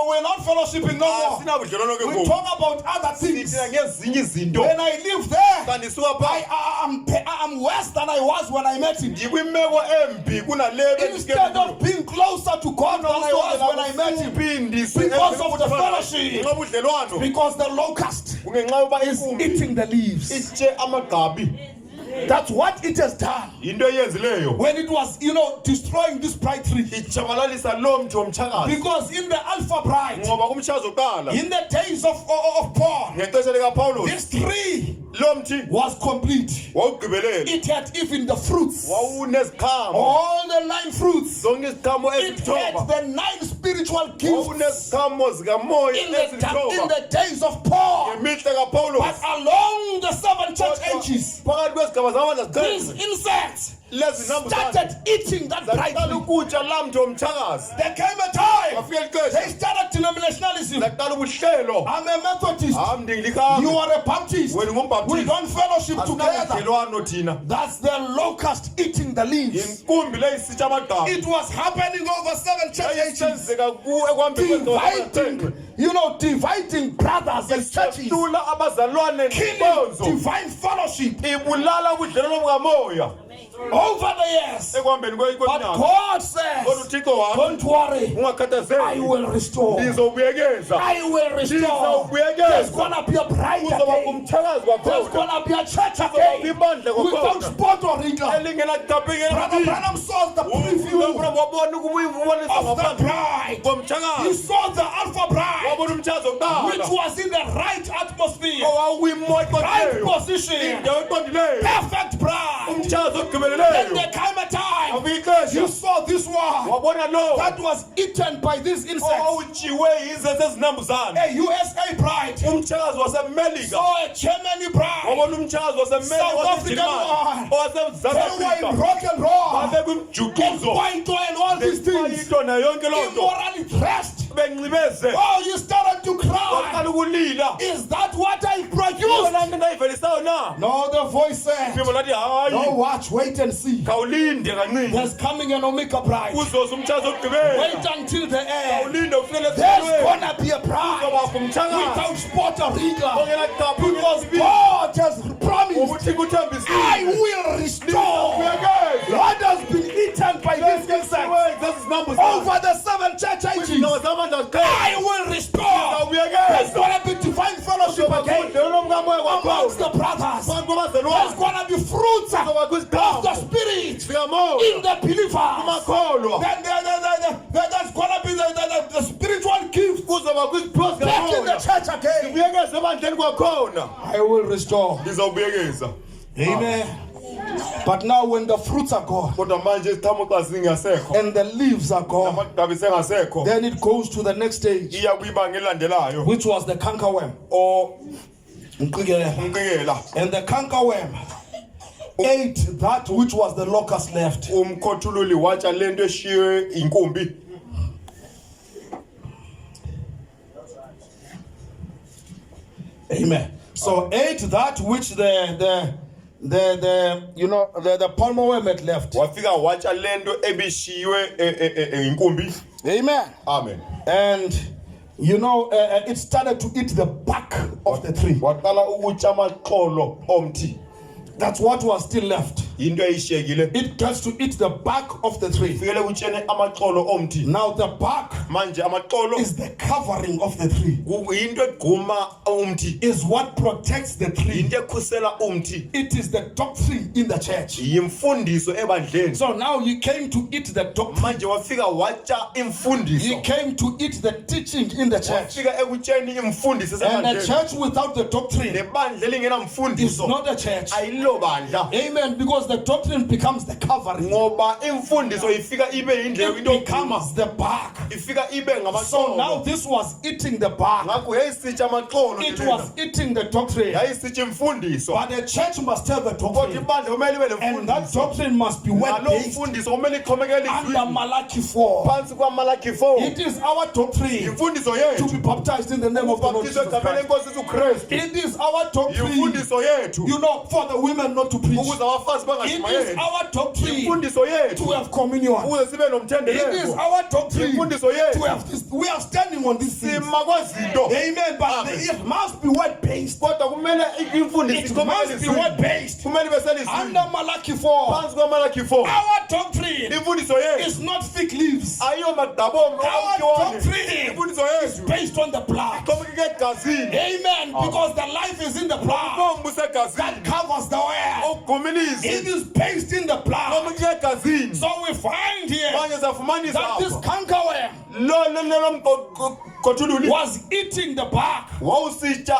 We're not fellowshipping no more. asinabudlelwano We kwengoku talk about other things. sithina ngezinye izinto When I live there, xa ndisuka phaa I'm worse than I was when I met him. ndikwimeko embi kunale Instead of being closer to God than I was when I met him. Because of the fellowship. ngenxa budlelwano Because the locust kungenxa yoba is inkumbi eating the leaves. itye amagqabi That's what it has done. into eyenzileyo When it was, destroying this bride tree. itshabalalisa lo mthi womtshakazi Because in the Alpha bride, ngoba kumtshazo oqala in the days of Paul, ngexesha likapawulos this tree lo mthi was complete. wawugqibelela It had even the fruits. wawuneziqhamo All the 9 fruits. zonke iziqhamo It had ezilithoba the 9 spiritual gifts wawuneziqhamo zikamoya in ezilithoba the days of Paul. ngemihle kapawulos But along the 7 church ages, phakathi kwezigaba zamandla these zithethe insects lezi started eating that bride zaqala tree. ukutya laa mthi womtshakazi There came a time kwafika they ixesha started denominationalism. zaqala ubuhlelo I'm a Methodist. ham ndingilikhanga You are a Baptist. wena We ungumbhaptisti don't fellowship together. asinabudlelwano thina That's the locust eating the leaves. yinkumbi le isitsha amagqabi It was happening over 7 church ages. yayisenzeka ekuhambeni Dividing, dividing brothers and churches. hlula abazalwane Killing nenkonzo divine fellowship ibulala ubudlelwano bukamoya over the years. ekuhambeni But kweminyaka God kodwa says, uthixo wami don't worry, I ungakhathazeki will restore. ndizobuyekeza I will restore. Ndizawubuyekeza. There's gonna be a bride kuzoba again. kumtshakazi There's kwakhona gonna be a church kuzoba again. ibandla Without kwakhona spot or wrinkle. elingenaqaphi Brother Branham saw the preview wabona ukubonisa of the ngaphandle bride. He komtshakazi saw the Alpha bride, wabona umtshazo which oqala was in the right atmosphere, owawimo right eqondileyo position, indawo eqondileyo perfect bride. umtshazo Then ogqibeleleyo there came a time wafika you ixesha saw this one wabona lo that was eaten by these insects. owawujiwe yize zezinambuzane A USA bride umtshakazi wasemelika saw a Germany bride. wabona umtshakazi South African one. wasemzantsi They were afrika in rock and roll, babekwimjuxuzo Kwaito and all these things, kwayito nayo yonke loo nto immorally dressed. benxibeze Oh, you started to cry. waqala ukulila Is that what I produced? yona nto ndayivelisayo na No, the voice said, iphimbo lathi no, hayi watch, wait and see. khawulinde kancinci There's coming an Omega bride. uzoza umtshazo ogqibela Wait until the end. khawulinde ufikele There's esibelweni gonna be a bride uzobakho umtshakazi without spot or wrinkle. ongenaqaphi Because God has promised, ubuthika I uthembisile will restore Ndizawubuyekeza. what has been eaten by these insects zezinambuzane over the 7 church ages. kwizindawo zamandla ziqhele I will restore. There's ndizawubuyekeza gonna be divine fellowship again ubudlelwano bukamoya amongst the kwakhona brothers. phakathi There's kwabazalwane gonna be fruits kuzobakho of the iziqhamo Spirit zikamoya in the believers. kumakholwa Then there's gonna be the spiritual gifts kuzobakho izipho back in the zikamoya church again. ubuyekeze ebandleni kwakhona I will restore. ndizawubuyekeza Amen. But now when the fruits are gone kodwa manje iziqhamo xa zingasekho and the leaves are gone, namagqabi sengasekho then it goes to the next stage, iya kwibanga elilandelayo which was the cankerworm. umqikela And the cankerworm ate that which was the locust left. umkhothululi watya le nto eshiywe inkumbi Amen. So ate that which the palmer worm had left. wafika watya le nto ebishiywe inkumbi Amen. amen And it started to eat the bark of the tree. waqala ukutya amaxolo omthi That's what was still left. into eyishiyekile It gets to eat the bark of the tree. fikele kutyene amaxolo omthi Now the bark manje amaxolo is the covering of the tree. yinto egquma umthi Is what protects the tree. yinto ekhusela umthi It is the doctrine in the church. yimfundiso ebandleni So now you came to eat the doctrine. manje wafika watya You imfundiso came to eat the teaching in the church. wafika ekutyeni imfundiso And a esebandleni church without the doctrine nebandla is elingenamfundiso not a church. ayilo bandla Amen. Because the doctrine becomes the covering. ngoba imfundiso ifika ibe yindlela It into ogquma becomes the bark. ifika ibe So now ngamaxolo this was eating the bark. ngakho yayisitsha amaxolo It was eating the doctrine. yayisitsha imfundiso But the church must have a kodwa doctrine. ibandla kumele ibe And that nemfundiso doctrine must be nalo well-based mfundiso kumele ixhomekele under izwini Malachi 4. phansi kwamalaki 4 It is our doctrine imfundiso to yethu be baptized in the name of the Lord ubhaptizo Jesus egameni Christ. lenkosi uKristu It is our doctrine, imfundiso yethu for the women not to preach. ukuze abafazi It is our doctrine imfundiso yethu to have communion. ukuze sibe It is nomthendeleko our doctrine imfundiso to yethu have this. We are standing on this thing. sima kwezinto Amen. But it must be word based. kodwa kumele imfundiso It must be word based. kumele beselizwi Under Malachi 4, phansi kwamalaki 4 our doctrine imfundiso yethu is not fig leaves. ayiyo madabomo Our doctrine imfundiso is yethu based on the blood. xhomekeke egazini Amen. Because the life is in the blood ubongo busegazini that covers the word. ogumilizi It is based in the blood. xhomekeke egazini So we find here manje safumanisa that this apha cankerworm lo mgothululi was eating the bark, wawusitsha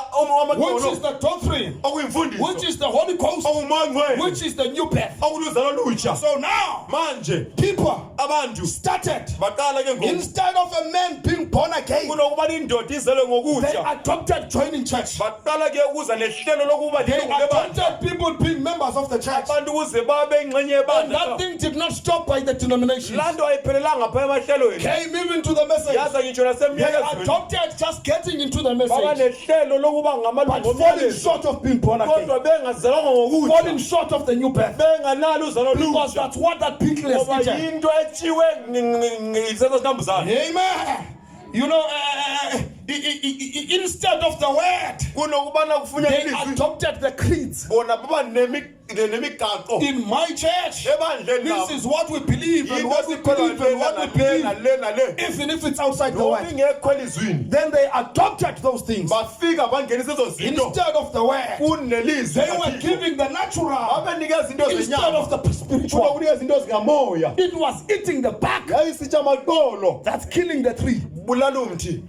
which is amaqolo the doctrine, okuyimfundiso which is the Holy Ghost, okumangcwele which is the new birth. okuluzalo lutsha So now, manje people abantu started, baqala ke ngoku instead of a man being born again, kunokuba indoda izelwe they ngokutya adopted joining church. baqala ke ukuza nehlelo lokuba They libandla adopted people being members of the church. abantu ukuze babe ingxenye And that yebandla thing did not stop by the denomination. laa nto ayiphelelanga phaya emahlelweni Came even to the message. yaza ngitsho They nasemyelezweni adopted just getting into the baba message, nehlelo lokuba but ngamalungu falling omyalezo short of being born again, kodwa bengazalwanga ngokutya falling short of the new birth. benganalo uzalo Because lutsha that's what that pig is ngoba eating. yinto etshiwe yisesa sinambuzane Amen. You know, instead of the word, kunokubana kufunye they ilizwi adopted the creeds. bona baba nemigaqo In my church, ebandleni this is what we believe and what we believe and what we believe, nale even if it's outside the noba word. ingekho elizwini Then they adopted those things. bafika bangenisa ezo zinto Instead of the word, kunelizwi they were giving the natural babenikeza into instead zenyama of the spiritual. kunokunikeza into zikamoya It was eating the bark yayisitsha amaqolo that's killing the tree. bulala umthi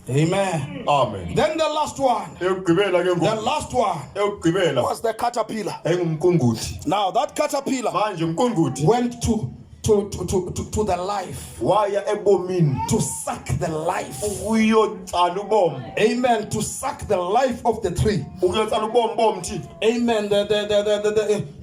Amen. amen Then the last one, eyokugqibela ke the ngoku last one eyokugqibela was the caterpillar. engumqunguthi Now that caterpillar manje umqunguthi went to the life, waya ebomini to suck the life. ukuyotsala ubomi Amen. To suck the life of the tree. ukuyotsala ubomi bomthi Amen.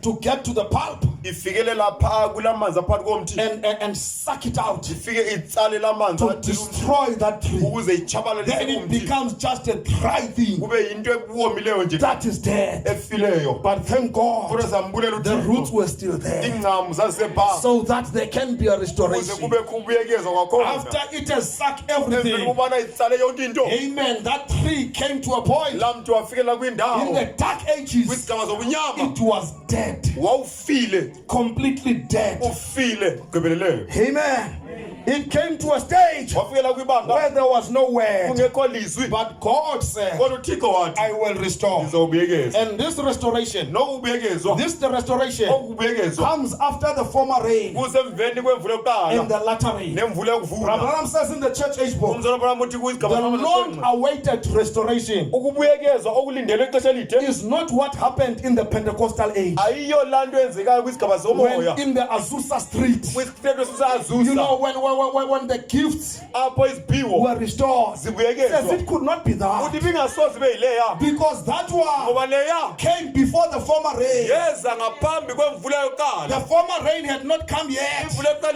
To get to the pulp ifikelela phaa kulamanzi aphakathi komthi and suck it out, ifike itsale lamanzi to athile umthi destroy that tree. ukuze ichabalalise Then it umthi becomes just a dry thing kube yinto ewomileyo nje that is dead. efileyo But thank God kodwa sambulela the roots uthixo were still there, ingcamu zazisephaa so that there can be a ukuze restoration. kubekho ubuyekezo kwakhona After it has sucked emveni everything, kubana itsale yonke into amen, that tree came to a point laa mntu wafikelela in kwindawo the dark ages, kwisigaba zobunyama it was dead, wawufile completely dead. ufile gqibeleleyo Amen. It came to a stage wafikela kwibanga where there was no word, kungekho lizwi but God said, kodwa uthixo wathi I will restore. ndizawubuyekeza And this restoration, nokubuyekezwa the restoration okubuyekezwa comes after the former rain kusemveni kwemvula and yokuqala the latter rain. nemvula yokuvuna Abraham says in the church age book, umzala bram uthi the kwisigaba long-awaited restoration ukubuyekezwa okulindelwe ixesha elide is not what happened in the Pentecostal age, ayiyo laa nto yenzekayo kwisigaba zomoya when in the Azusa Street, kwisiteto you sisazusa know, when the gifts apho iziphiwo were restored, says zibuyekezwa it could not be that, uthi ibingasoze ibe yileya because that one ngoba leya came before the former rain. yeza ngaphambi kwemvula The yokuqala former rain had not come yet, imvula yokuqala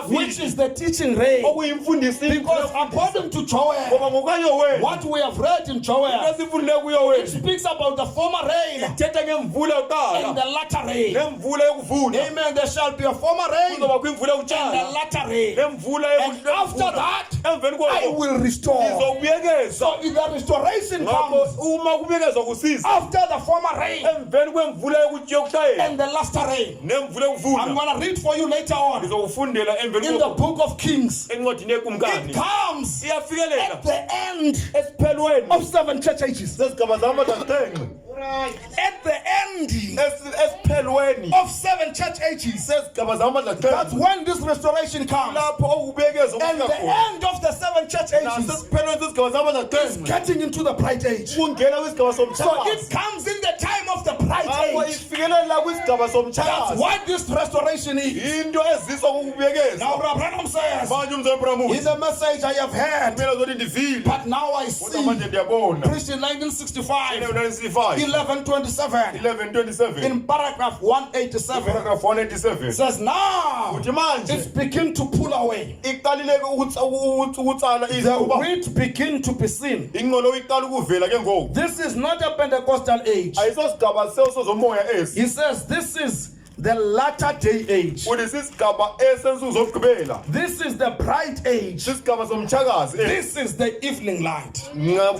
which ibingekafiki is the teaching rain. okuyimfundisi Because according to Joel, ngoba ngokanyowenu what we have read in Joel, esifundile kuyo it speaks about the former rain ithetha ngemvula and yokuqala the latter rain. nemvula yokuvuna Amen. There shall be a former rain kuzoba kwimvula and the yokutshala latter rain. nemvula And after that, emveni I kwako will restore. izobuyekeza So if the restoration ngakho comes uma kubuyekezwa kusiza after the former rain emveni kwemvula yokushayela and the latter rain, nemvula I'm yokuvuna going to read for you later on ngizokufundela emveni in the book of Kings. encwadini It yekumkani comes iyafikelela at the end esiphelweni of 7 church ages. sezigaba zamadantenxe At the end esiphelweni of 7 church ages, sezigaba that's zamadantenxe when this restoration comes. lapho okubuyekezwa And the khona end of the 7 church ages nasesiphelweni sezigaba zamadantenxe getting into the bright age. kungena kwisigaba So somtshakazi it comes in the time of the bright apho age. ifikelela kwisigaba That's somtshakazi what this restoration is. into eziswa kokubuyekeza Now Abraham says, manje umzembramu it's a message I have heard, kumele zothi ndivile but now I kodwa see. manje ndiyabona Christian 1965, 1965 1127, 1127 in paragraph 187, paragraph 187 says now uthi manje it's begin to pull away. iqalile ukutsala The izuba wheat begin to be seen. ingqolo iqala ukuvela ke ngoku This is not a Pentecostal age. ayisosigaba seso zomoya esi He says this is the latter day age. uthi sisigaba esensuku zokugqibela, This is the bright age. sisigaba somtshakazi, This is the evening light.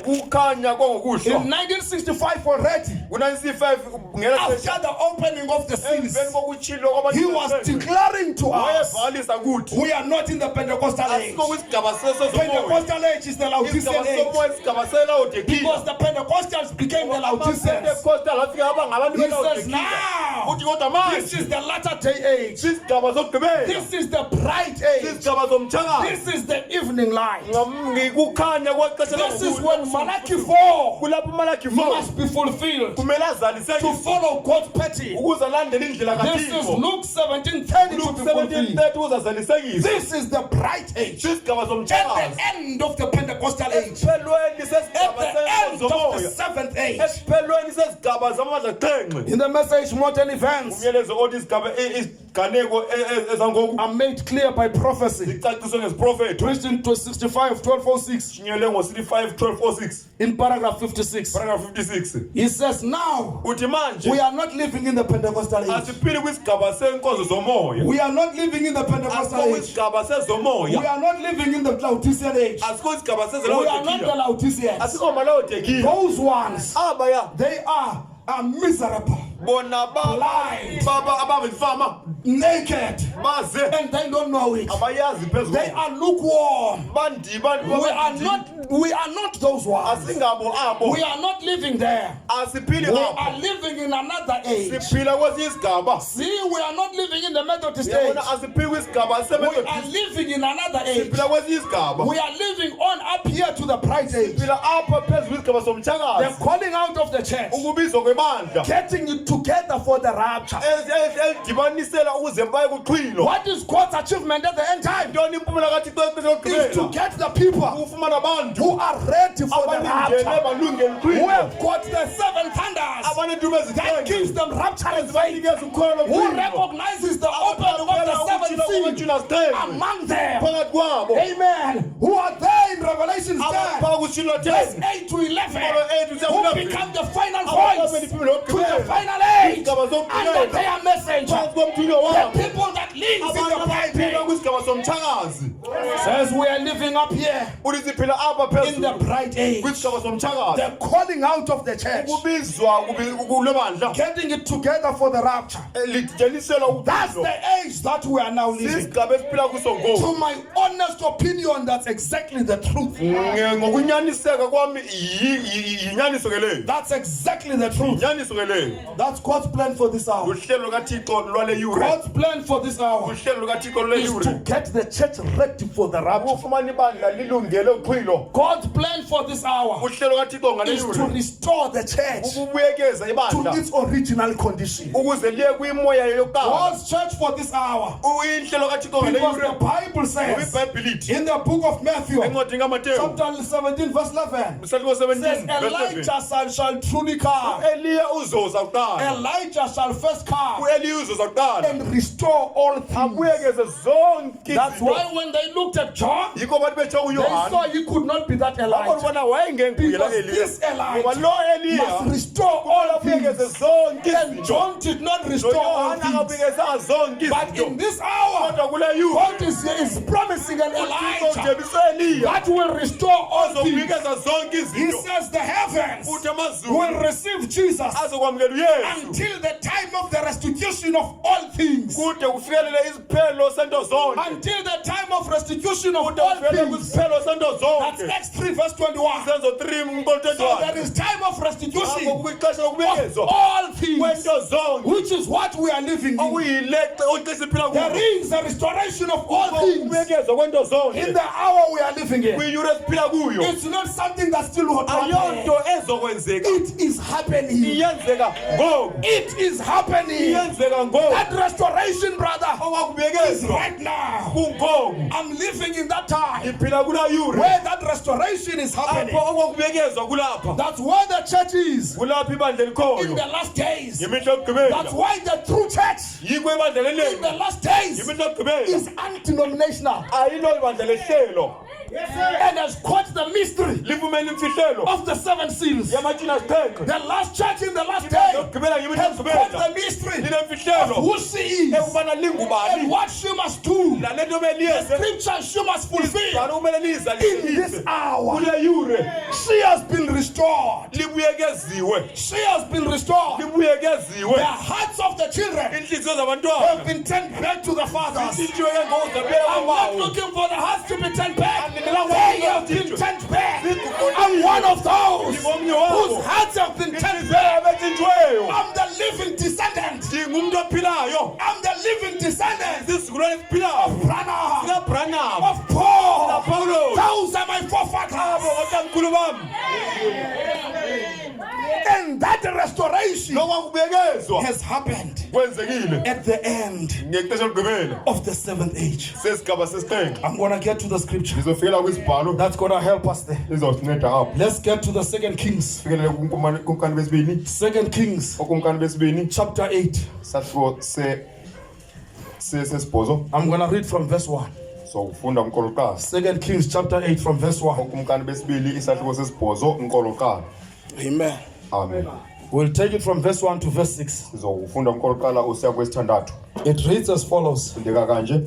kukhanya kwangokuhlwa. In 1965 already, Ku-1965 ngela after the opening of the series, emveni kokutshilo he was declaring to us, wayevalisa kuthi we are not in the Pentecostal age. asikho kwisigaba sesomoya, Pentecostal age is the Laodicean isigaba age. somoya isigaba selaodikiya. Because the Pentecostals became the Laodiceans. Pentecostal afika aba ngabantu He says belaodikiya. now, Uthi kodwa this manje is the latter day age. sisigaba sokugqibela, This is the bright age. sisigaba somtshakazi, This is the evening light. ngikukhanya kwexesha This is when Malachi 4 kulapho uMalaki 4 must be fulfilled kumele azaliseke to follow God's pattern. ukuze alandele indlela This is kaThixo. Luke 17:30 to Luke be fulfilled. 17:30 uzazalisekisa. This is the bright age. Sisigaba At somtshakazi, the end of the Pentecostal age. esiphelweni At sesigaba the end of the sezomoya, seventh age. esiphelweni sesigaba zamandla qhenqe. In the message, modern events Umyalezo othi isigaba isiganeko ezangoku are made clear by prophecy. zicaciswe ngeziprofethi. Preached into 65:1206 Shinyele ngo-65:1206 in paragraph 56. paragraph 56 He says, now uthi manje we are not living in the Pentecostal age. asiphili kwisigaba senkonzo zomoya, We are not living in the Pentecostal asikho age. kwisigaba We sezomoya, are not living in the Laodicean age. asikho isigaba We are not the sezelaodikiya, Laodiceans. asikho malaodikiya. Those ones, Abaya they are miserable, bona blind, abamfama naked, baze and they don't know it. abayazi phezulu, They are lukewarm. We are not those ones. asingabo abo, We are not living there. asiphili We apho, are living in another age. siphila kwesinye isigaba. See, we are not living in the Methodist age. Yabona asiphili kwisigaba We semethodist, are living in another age. siphila kwesinye isigaba. We are living on up here to the bright age. Siphila apha phezulu kwisigaba The somtshakazi, calling out of the church, ukubizwa kwebandla, getting it together for the rapture. elidibanisela ukuze baye kuxhwilo. What is God's achievement at the end time? Ntoni impumela kaThixo exesheni Is to lokugqibela? get the people Ukufumana abantu who are ready for the abalingene rapture, balungele who uxhwilo, have got the seven thunders abanentuba that gives ezixhenxe, them rapturing faith, ezibanikeza ukholo who loxhwilo, recognizes the opening of the seven seals among them. phakathi kwabo, Amen. Who are there in Revelation 10, abapha kushilo verse 10 8 to 11, Verse 8 to who 11, become the final voice to the final age under their messenger. phakathi komthunywa The wabo, people that live in abantu the bright abaphila age. kwisigaba somtshakazi. Says we are living up here Uthi siphila apha in the phezulu bright age. kwisigaba somtshakazi, The calling out of the church, ukubizwa kulebandla, getting it together for the rapture. liditshaniselwa That's uxhwilo. the age that we are now living. Sisigaba esiphila kuso ngoku. To my honest opinion, that's exactly the truth. Ngokunyaniseka kwami yinyaniso ke leyo, That's exactly the truth. yinyaniso ke leyo. That's God's plan for this hour. Luhlelo lukaThixo lwale yure, God's plan for this hour luhlelo lukaThixo lwale is yure, to get the church ready for the rapture. ukufumana ibandla lilungele uxhwilo. God's plan for this hour Uhlelo lukaThixo ngale is to yure, restore the church ukubuyekeza to ibandla its original condition. ukuze liye kwimoya yokuqala. God's church for this hour, Inhlelo kaThixo ngale because yure, the Bible says iBhayibheli lithi in the book of Matthew, encwadini kaMateyu chapter 17, verse 11, mstari says 17 verse 11, Elijah shall truly come. Eliya uzoza kuqala, Elijah shall first come uEliya uzoza kuqala and restore all things. abuyekeze zonke That's izinto. why when they looked at John, Yikho bathi bethe they uYohane saw he could not be that Elijah. babona wayengenguye la Because Eliya, this ngoba Elijah lo Eliya must restore all abuyekeze things. zonke And izinto. John did not restore all Yohane things. akabuyekezanga zonke But in izinto, this hour, kodwa kule yure God is promising an uThixo Elijah ujebise Eliya that will restore all things. ozobuyekeza zonke He izinto, says the heavens futhi amazulu will receive Jesus azokwamukela uYesu until the time of the restitution of all things. kude kufikelele isiphelo sento zonke, Until the time of restitution of kude all kufikelele things. kwisiphelo sento That's zonke. Acts 3 verse 21. Izenzo 3 Nkolo So 21. there is time of restitution Apho kwixesha of lokubuyekezwa all things, kwento zonke, which is what we are living in. okuyileqe ixesha esiphila There kulo, is a restoration of all things ukubuyekezwa kwento in zonke the hour we are living in. kwiyure esiphila kuyo. It's not something that's still hot. Ayonto ezokwenzeka, It is happening. iyenzeka ngoku, It is happening. iyenzeka ngoku. That restoration, brother, is Okwakubuyekezwa right now. kungoku, I'm living in that time iphila kula yure where that restoration is happening. apho okwakubuyekezwa kulapha, That's where the church is kulapha ibandla in likhoyo the last days. ngemihla That's yokugqibela. why the true church Yikho ibandla in the leleli last days ngemihla yokugqibela is anti-denominational. ayilo ibandla lehlelo. and has caught the mystery livumela imfihlelo of the 7 seals. yamajina asixhenxe. The last church in the last day Yokugqibela ngemini has caught yokugqibela the mystery linemfihlelo of who she is ekubana lingubani and what she must do. nale nto beliyenze Scripture she must fulfill ibhalo kumele in this liyise hour. kule yure She has been restored. libuyekeziwe She has been restored. libuyekeziwe The hearts of the children inhliziyo have zabantwana been turned back to the fathers. inhliziyo yengozabela I'm not kwabawo looking for the hearts to be turned back. And They have been turned back. I'm one of those whose hearts have been turned back. abetshintshweyo I'm the living descendant. ndingumuntu ophilayo I'm the living descendant sisizukulwane esiphilayo of Branham, sikaBranham of Paul. Paulo Those are my forefathers. otamkhulu bami And that restoration lokwakubuyekezwa has happened kwenzekile at the end ngexesha lokugqibela of the 7th age. sesigaba sesixhenxe I'm going to get to the scripture. sizofikela kwisibhalo That's going to help us there. izosinceda apho Let's get to the 2 Kings. sifikelele kumkani besibini 2 Kings okumkani besibini chapter 8. sahluko sesibhozo I'm going to read from verse 1. so ufunda umqolo kuqala 2 Kings chapter 8 from verse 1. okumkani besibili isahluko sesibhozo umqolo kuqala Amen. amen We'll take it from verse 1 to verse 6. sizofunda umqolo kuqala usiya kwesithandathu It reads as follows. fundeka kanje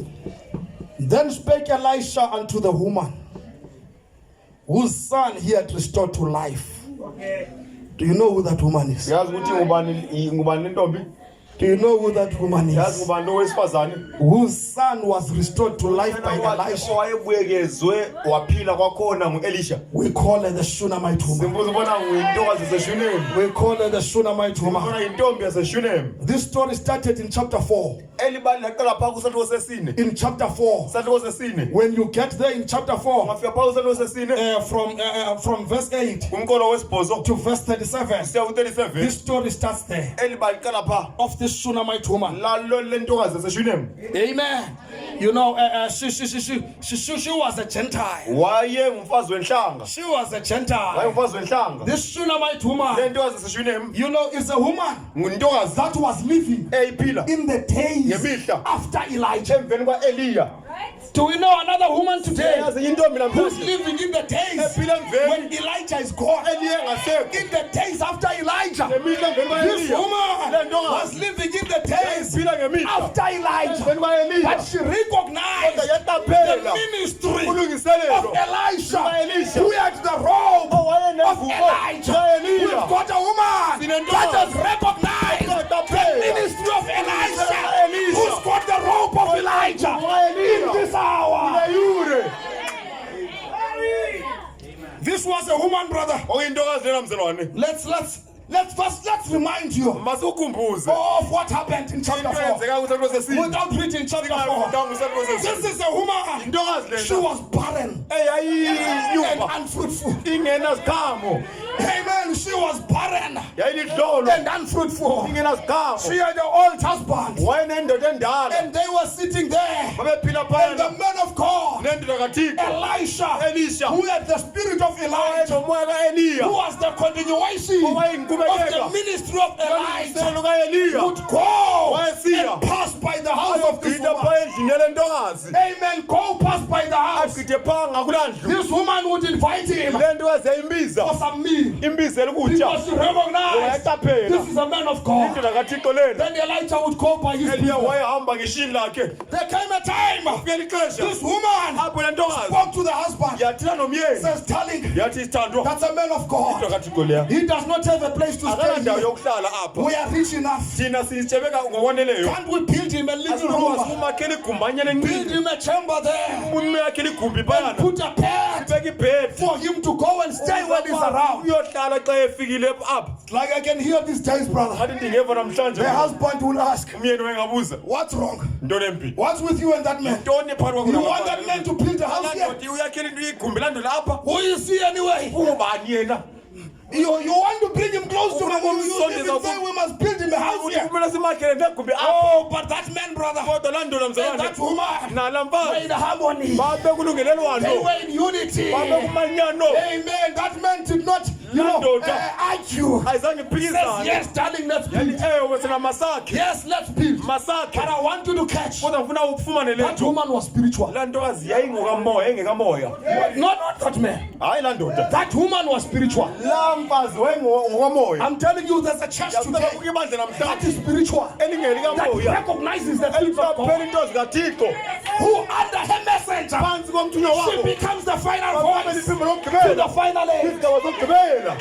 Then spake Elisha unto the woman, whose son he had restored to life. Do you know who that woman is? yazi ukuthi ngubani lentombi Do you know who that woman yazi is? ngubani owesifazane Whose son was restored to life by Elisha. owayebuyekezwe waphila kwakhona ngu-elisha We call her the Shunammite woman. simbuza ubona nguyintokazi yaseshunemu We call her the Shunammite woman. ubona yintombi yaseshunemu This story started in chapter 4. eli bali laqala phaa kusahluko sesine In chapter 4. isahluko sesine When you get there in chapter 4, ungafika phaa kusahluko sesine from verse 8 kumqolo wesibhozo to verse 37, siya ku-37 this story starts there eli bali liqala phaa of this Shunammite woman. lalo lentokazi yaseshunemu Amen. You know, she was a Gentile. wayengumfazi wenhlanga She was a Gentile. wayengumfazi wenhlanga This Shunammite le woman, ntokazi yaseshunemu you know, is a woman nguntokazi that was living eyiphila in the days ngemihla after Elijah. emveni kwa-eliya Do we know another woman today yazi intombi who's namhlanje living in the days ephila emveni when Elijah is gone? eliya engasekho In the days after Elijah, ngemihla emveni this kwa-eliya woman le was ntokazi living in the days ephila ngemihla after Elijah. emveni kwa-eliya But she recognized kodwa the yaqaphela ministry ulungiselelo of Elisha, Elisha. who had the robe of owayenevuko Elijah. We've ka-eliya got a woman that has recognized the yaqaphela ministry of Elisha, Elisha. who's got the robe of Elijah in this hour. yure This was a woman, brother. okuyintokazi lena mzelwane Let's remind you masikukhumbuze of what happened in chapter 4 yenzeka kusahluko sesine without reading chapter 4. Singafundanga kusahluko This sesine is a woman. intokazi She lena was barren and eyayiyuba unfruitful. ingenazikhamo Amen. She was barren yayilihlolo and unfruitful. ingenazikhamo She had an old husband, wayenendoda endala and they were sitting there. babephila And the phayana man of God, nendoda kathixo Elisha, who had the spirit of Elijah, wayenomoya ka-eliya who was the continuation of the ministry of Elijah, iselo ka-eliya would go Wayesiya. and pass by the house of this ayogqitha woman. phaya endlini yale ntokazi Amen. Go pass by the house. agqithe phaa ngakulaa ndlu This woman would invite him le ntokazi for yayimbiza some meal imbizela ukutya because she recognized wayeqaphela this is a man of God. indoda kathixo lena Then Elijah would go by his eliya people. wayehamba ngeshini lakhe There came a time kuyeli xesha this woman apho le ntokazi spoke to the husband, yathila nomyeni says, telling, yathi isithandwa that's a man of indoda God. kathixo leya He does not have a place to stay akanandawo here. yokuhlala apha We are rich enough. thina sitshebeka ngokwaneleyo Can't we build him a little room? asikumakhela igumbanyana Build encini him a chamber there. umakhela igumbi And phayana put a bed beka ibhedi for him to go and stay when he's around. uyohlala xa efikile apha Like I can hear these days, brother. ngathi ndingeva namhlanje The husband will ask, umyeni wayengabuza what's wrong? ntoni embi What's with you and that man? ntoni phakathi You want that man to build a house here? kwakho uyakhela into igumbi landula apha Who is he anyway? ungubani yena You want to bring him close to me. You even say we must build him a house here. kumele simakhele negumbi apha Oh, but that man, brother, kodwa laa ndoda and mzalwane that woman, nala were mfazi in harmony. babe They kulungelelwano were in unity. babe kumanyano Amen. That man did not, argue argue. ayizange Says, iphikisane yes, darling, let's yathi build. ewe sina masakhe Yes, let's build. But masakhe I want you to catch. kodwa ngifuna ufumane That lento woman was spiritual. laa ntokazi yayingokamoya engekamoya Not that man. hayi laa ndoda That woman was spiritual. laa mfazi wayengokwamoya I'm telling you, there's a church today kuke ibandla that namhlanje is spiritual, elingeli that kamoya recognizes the things of eliqaphela God, into zikathixo who under her messenger, phansi komthunywa she wabo becomes the final babe voice liphimbo to lokugqibela the final end. izigaba zokugqibela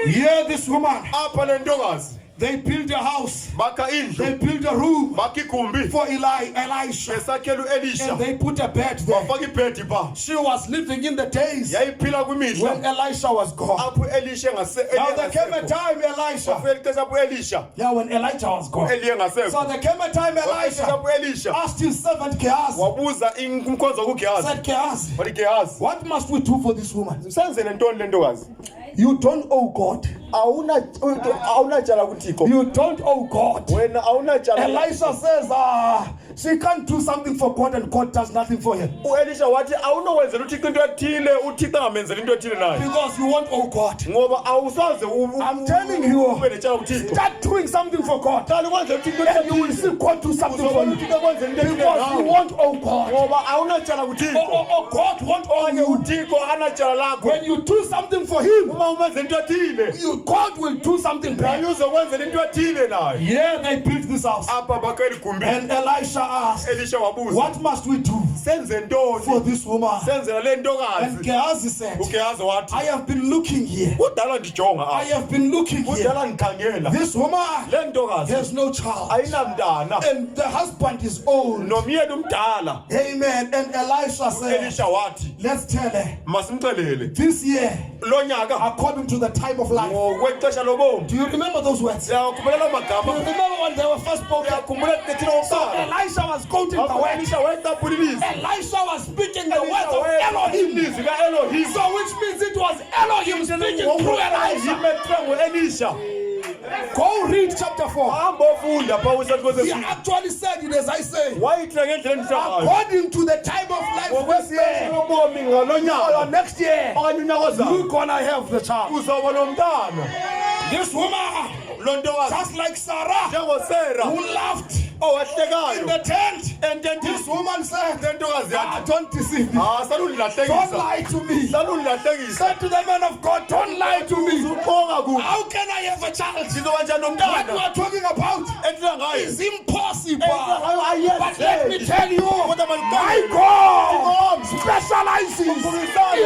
Hear this woman. apha le ntokazi They built a house. bakha They indlu built a room bakha igumbi for Elisha. besakhela uelisha And they put a bed there. bafaka ibhedi pha She was living in the days yayiphila when kwimihla Elisha was gone. apho uelisha Now there came a time, Elisha. bafika ixesha apho uelisha Yeah, when Elijah was gone. eliye So ngasekho there came a time, ixesha Elisha apho uelisha asked his servant Gehazi, wabuza umkhonza kugehazi said, Gehazi, wathi gehazi what must we do for this woman? senzele ntoni le ntokazi You don't owe God. awunatyala kuthixo You don't owe God. wena awunatyala Elisha says, she can't do something for God and God does nothing for her. uelisha wathi awunowenzela uthixo into ethile uthixo angamenzela into ethile naye Because you won't owe God. ngoba awusoze I'm telling you, ube netyala kuthixo start doing something for God. qala ukwenzela uthixo And you will see God do something for you. uthixo kwenzela into ethile Because you nawe won't owe God. ngoba awunatyala kuthixo Or God won't owe okanye you. uthixo anatyala lakho When you do something for Him, uma umenzela into ethile God will do something naye better. uzokwenzela into ethile naye Yeah, they built this house. apha bakho eli gumbi And Elisha asked, elisha wabuza what must we do senze for ntoni this woman? senzela le And ntokazi Gehazi said, ugehazi wathi I have been looking here. kudala ndijonga I apha have been looking here. kudala ndikhangela This woman le ntokazi has no child. ayinamntana And the husband is old. nomyeni umdala Amen. And Elisha said, elisha wathi let's tell her, masimxelele this year, lo nyaka according to the time of life. ngokwexesha lobomi Do you remember those words? Do uyakhumbula la you magama remember when they were first spoken? uyakhumbula thethile So okokuqala Elisha was quoting the word. elisha wayetapula ilizwi Elisha was speaking the words Elisha of Elohim. ilizwi kaelohim So which means it was Elohim speaking through Elisha. imethwe nguelisha Go read chapter 4. hamba ofunda pha He usathikwesesibili actually said it as I say. wayithile ngendlela endihlagayo According to the time of life this ngokwesibili year lobomi ngalo or nyaka next year, okanye unyaka ozayo you're gonna have the child. uzawuba nomntana This woman, lo ntokazi just like Sarah, njengosera who laughed in owahlekayo the tent, ententini this woman said, le ntokazi yathi don't deceive me. Don't salundilahlekisa lie to me. salundilahlekisa Said to the man of God, don't lie to me. uqonga ku How can I have a child? ndizoba njani What nomntana we are talking about endlela ngayo is impossible. Endlela But let me tell you, Kodwa my mandixelele, God uThixo specializes in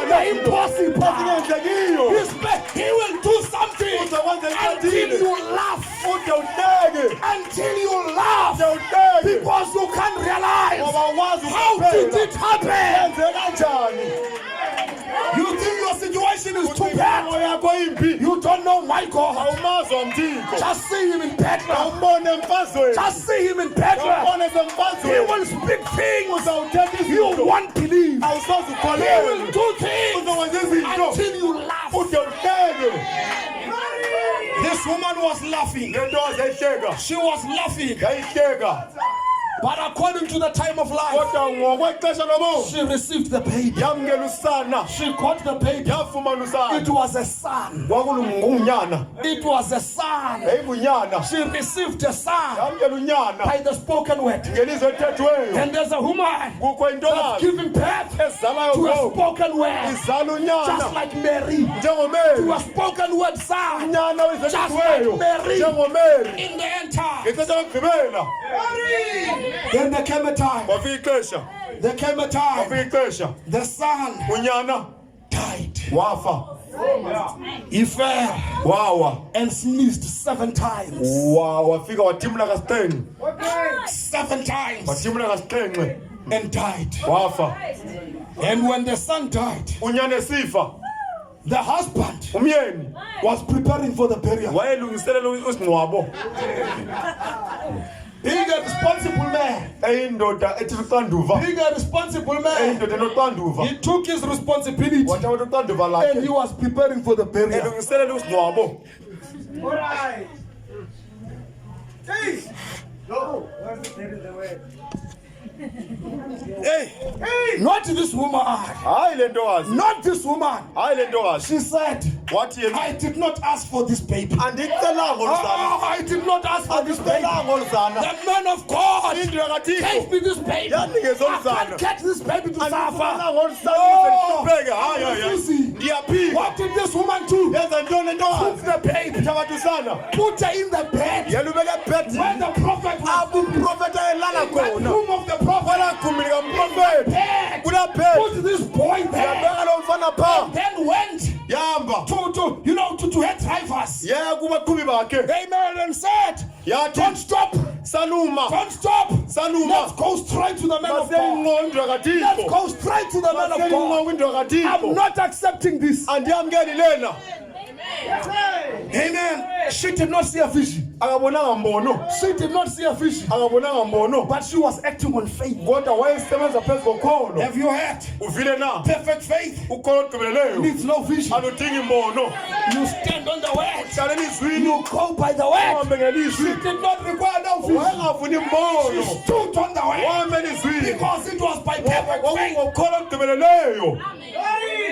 the impossible. ezingenzekiyo He will do something uzokwenza into until ethile you laugh. ude uhleke Until you laugh. ude uhleke Because you can't realize ngoba wazi how did it happen. yenze kanjani You think your situation is too imo bad. yakho imbi You don't know my God. awumazwa mthixo Just see him in Petra. awumbone emfazweni Just see him in Petra. awumbone He semfazweni will speak things uzawuthetha you izinto won't believe. awusoze He will ukholelwe do things uzokwenza izinto until you laugh. ude uhleke This woman was laughing. le ntokazi yayihleka She was laughing. yayihleka But according to the time of life, kodwa ngokwexesha lobomi she received the baby. yamkela usana She got the baby. yafumana It usana was a son. kwakungunyana It was a son. yayingunyana She received a son yamkela unyana by the spoken word. ngelizwi elithethweyo And there's a woman kukho that's intokazi giving birth ezalayo to a ngoku spoken word. izala Just unyana like Mary. To njengomeri a spoken word son. unyana oyizethiweyo Just like Mary. njengomeri In the end time. ngexesha lokugqibela Then there came a time. kwafika ixesha There came a time. kwafika ixesha The son unyana died. wafa He fell wawa and sneezed 7 times. wafika wathimula kasixhenxe 7 times. wathimula kasixhenxe And died. wafa And when the son died, unyana esifa the husband umyeni was preparing for the burial. wayelungiselela isingcwabo Being a responsible man. eyindoda ethi uxanduva Being a responsible man. eyindoda enoxanduva He took his responsibility wathatha uxanduva and he lakhe was preparing for the burial. elungiselela isingcwabo Hey, not this woman. Hayi le ntokazi. Not this woman. Hayi le ntokazi. She said, Wathi yena, I did not ask for this baby. andikucelanga oluzana. I did not ask for this baby. Andikucelanga oluzana. The man of God Indlu yakaThixo. gave me this baby. Yandinikeza I oluzana. can't get this baby to suffer. Andikucelanga oluzana. Oh, Ngibheke. Hayi. Ndiyaphika. what did this woman do? Yenza ntoni Took ntokazi? the baby, Thatha usana. put her in the bed Yena ubeke ebhedini. where the prophet was. Apho umprofeti ayelala In the khona. room of the prophet. Kwela gumbi likaMprofeti. Bed. Kula bed. Put this boy there. Yabeka lo mfana pha. Then went Yahamba. to her drivers. Yaya kubaqhubi bakhe. Amen. And said, Yathi, don't stop. saluma. Don't stop. Saluma. Let's go straight to the man of God. Maseyinqo indlu Let's yakaThixo. go straight to the man of Maseyinqo God. indlu I'm yakaThixo. not accepting this. Andiyamkeli lena. Amen. She did not see a vision. Akabonanga mbono. She did not see a vision. Akabonanga mbono. But she was acting on faith. Kodwa wayesebenza phezu kokholo. Have you heard? Uvile na. Perfect faith Ukholo olugqibeleleyo. needs no vision. Aludingi mbono. You stand on the word. Hlala elizwini. You go by the word. Uhambe ngelizwi. She did not require no vision. Wayengafuni She mbono. stood on the word Wahambe elizwini. because it was by perfect faith. Ukholo olugqibeleleyo.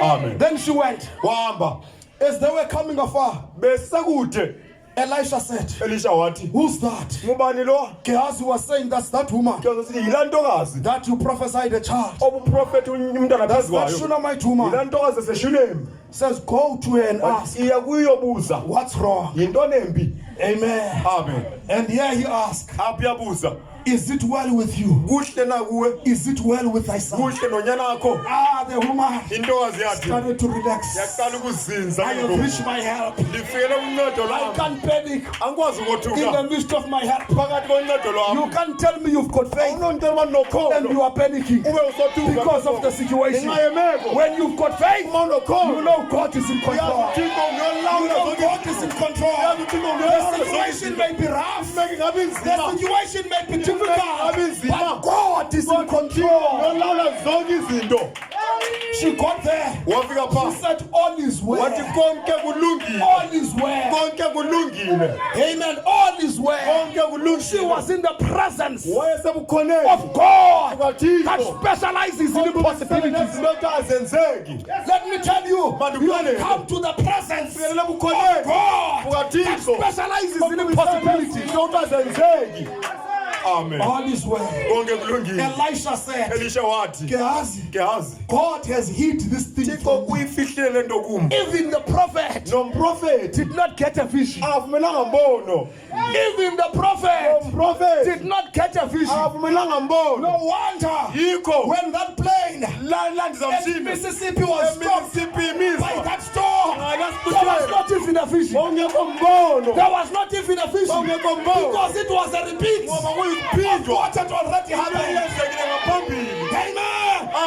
Amen. Then she went. Wahamba. As they were coming afar, Besekude. Elisha said, Elisha wathi, who's that? ngubani lo? Gehazi was saying, that's that woman Gehazi sithi yila ntokazi. that you prophesied a child. Obuprofeti umntwana That's phezu that kwayo. Shunammite woman. Yila ntokazi eseshunemi. Says, go to her and ask, Iya kuyobuza. what's wrong? Yintoni embi? Amen. Amen. And here he asked, Apho uyabuza. is it well with you? Kuhle na kuwe? Is it well with thy son? Kuhle nonyana wakho? The woman Intokazi yathi, started to relax. yaqala ukuzinza I ke have ngoku. reached my help. Ndifikele uncedo I lwami. can't panic Angikwazi in ukothuka. the midst of my help. Phakathi koncedo You lwami. can't tell me you've got faith Awunonto and nokholo. you are panicking Ube usothuka. because of the situation. Ngenxa yemeko. When you've got faith, Uma unokholo. you know God is in control. Uyazi uThixo You uyolawula know zonke God is in control. Uyazi uThixo The uyolawula zonke situation may be rough. Meke ngabe The nzima. situation may be difficult. Ngabe nzima. But God is in control. Uyolawula zonke izinto. She got there. Wafika She pha. said, all is Wathi well. konke kulungile. All is well. Konke kulungile. Amen. All is well. Konke She kulungile. was in the presence Wayesebukhoneni. of God that Kathixo. specializes in impossibilities. Izinto azenzeki. Let me tell you, Bantu you kufanele. come to the presence Fikelele of ebukhoneni. God that Bukathixo. specializes in impossibilities. Izinto azenzeki. Amen. All is well. Konke kulungile. Elisha said, Elisha wathi, Gehazi, Gehazi, God has hid this thing Thixo from me. uyifihlile lento kum. Even the prophet Nomprofeti did not get a vision. avumelanga mbono. Even the prophet Nomprofeti did not get a vision. avumelanga mbono. No wonder Yikho when that plane landiza in mshini. Mississippi was stopped Mississippi by imizwa. that storm, there was not even a vision. Ongekho mbono. There was not even a vision Ongekho mbono. because it was a repeat Ngoba of kuyiphindwa. what had already happened. Yenzekile ngaphambili. Amen.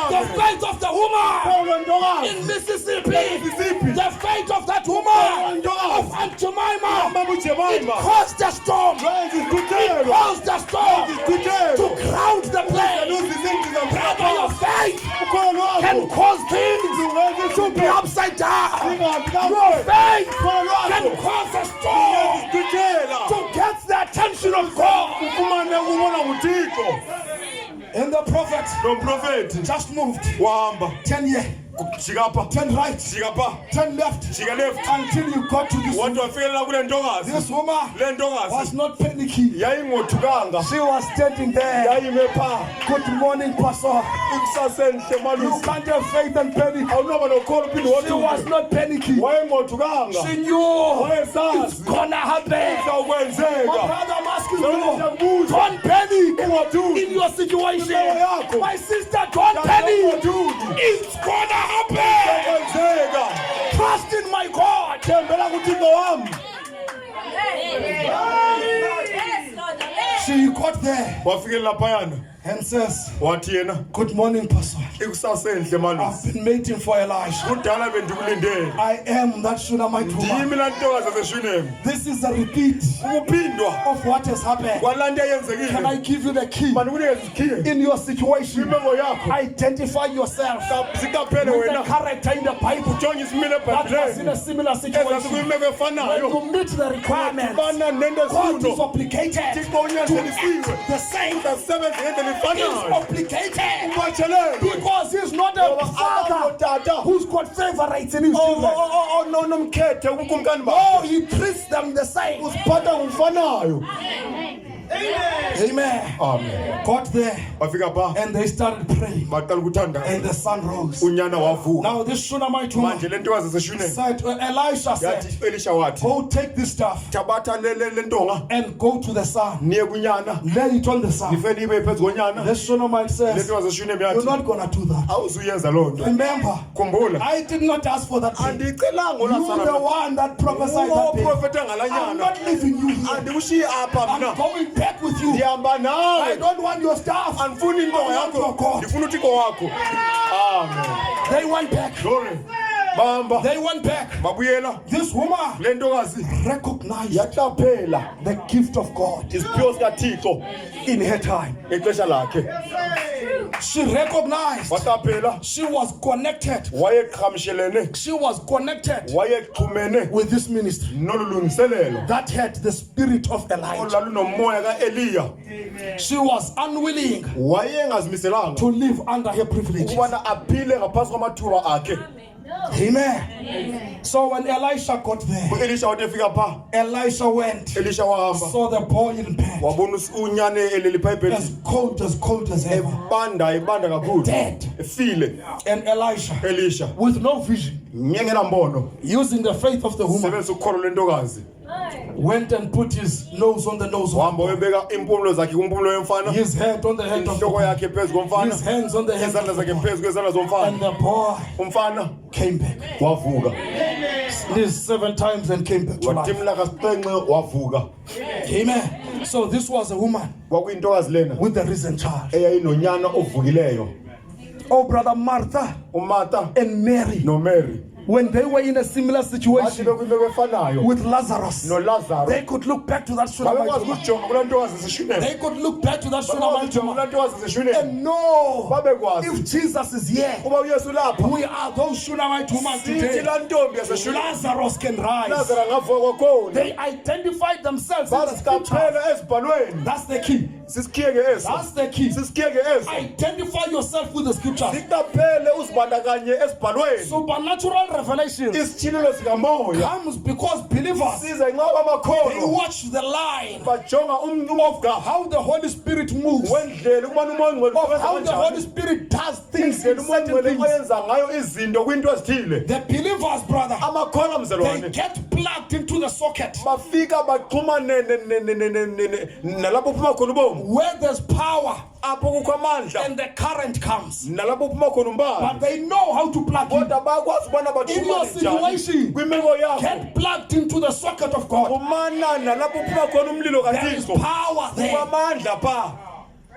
The Amen. faith of the woman Pawulo ntokazi. in Mississippi, Mississippi. the faith of that woman of Aunt Jemima, Mama it uJemima. caused the storm. Wenza It isikuthelo. caused the storm Wenza to isikuthelo. ground the plane. Uzizinto Brother, your faith Ukholo lwakho. can cause things to be upside down. Your faith can cause a storm to get the attention of God. Ufumane ukubona nguThixo. And the prophet Nomprofeti just moved wahamba. 10 years, Jika pha. 10 right, Jika pha. 10 left, Jika left. until you got to this Wathi woman. wafikelela kule ntokazi. This woman Le was ntokazi not panicking. yayingothukanga. She was standing there. Yayime pha. Good morning, Pastor. Ikusasenhle You malusi. can't have faith and panic. Awunoba nokholo uphinde She was wothuke. not panicking. Wayengothukanga. She knew it's Wayesazi. gonna happen. My Zawukwenzeka. brother, I'm asking Ngiyakuzwa. you, don't panic Ungathuki. in your situation. Imeko yakho. My sister, don't panic. Ungathuki. It's gonna happen. Zawukwenzeka. Trust in my God. Thembela kuThixo wami. She got there Wafikelela phayana. and says, Wathi yena, good morning, Pastor. ikusasenhle I've malusi. been waiting for Elisha. Kudala bendikulindele. I am that Shunammite woman. Yimi la ntokazi aseshunemi. This is a repeat Ukuphindwa of what has happened. kwalanto Can I eyenzekile. give you the key Manikunikeza ikhiye. in your situation? Imeko yakho. Identify yourself Sikaphele with the wena. character in the Bible Jonge isimilo that was in a ebhayibheleni. similar situation. Ezasikuyimeko When efanayo. you meet the requirements, Fana nento God is esifundo. obligated Thixo unyanzelisiwe. the same. Uzasebenza ngendlela obligated because he's not a father who's got favorites in his children. No, he treats them the same. Amen. Amen. Got there and they started praying and the sun rose. Now this Shunammite woman said, Elisha said, go take this stuff and go to the sun. Lay it on the sun. This Shunammite says, you're not going to do that. Remember, I did not ask for that thing. You're the one that prophesied that thing. I'm not leaving you here. I'm going back with you. I don't want your stuff. I want your God. Amen. They went back. They went back. This woman recognized the gift of God in her time. She recognized she was connected. She was connected with this ministry that had the spirit of Elijah. She was unwilling to live under her privilege. Amen. So when Elisha got there, Elisha went, saw the boy in bed, as cold as ever, dead. And Elisha, with no vision, using the faith of the woman, went and put his nose on the nose of the boy, his head on the head of the boy, his hands on the head of the boy, and the boy came back. This 7 times and came back to life. Amen. So this was a woman with the risen child. Oh, brother Martha and Mary, when they were in a similar situation with Lazarus, they could look back to that Shunammite woman. They could look back to that Shunammite woman and know if Jesus is here, we are those Shunammite women today. Lazarus can rise. They identified themselves in the scriptures. That's the key. That's the key. Identify yourself with the scriptures. Supernatural revelation comes because believers, they watch the line of how the Holy Spirit moves, of how the Holy Spirit does things in certain things. The believers, brother, they get plugged into the socket where there's power and the current comes, but they know how to plug in. In your situation, get plugged into the socket of God. There is power there.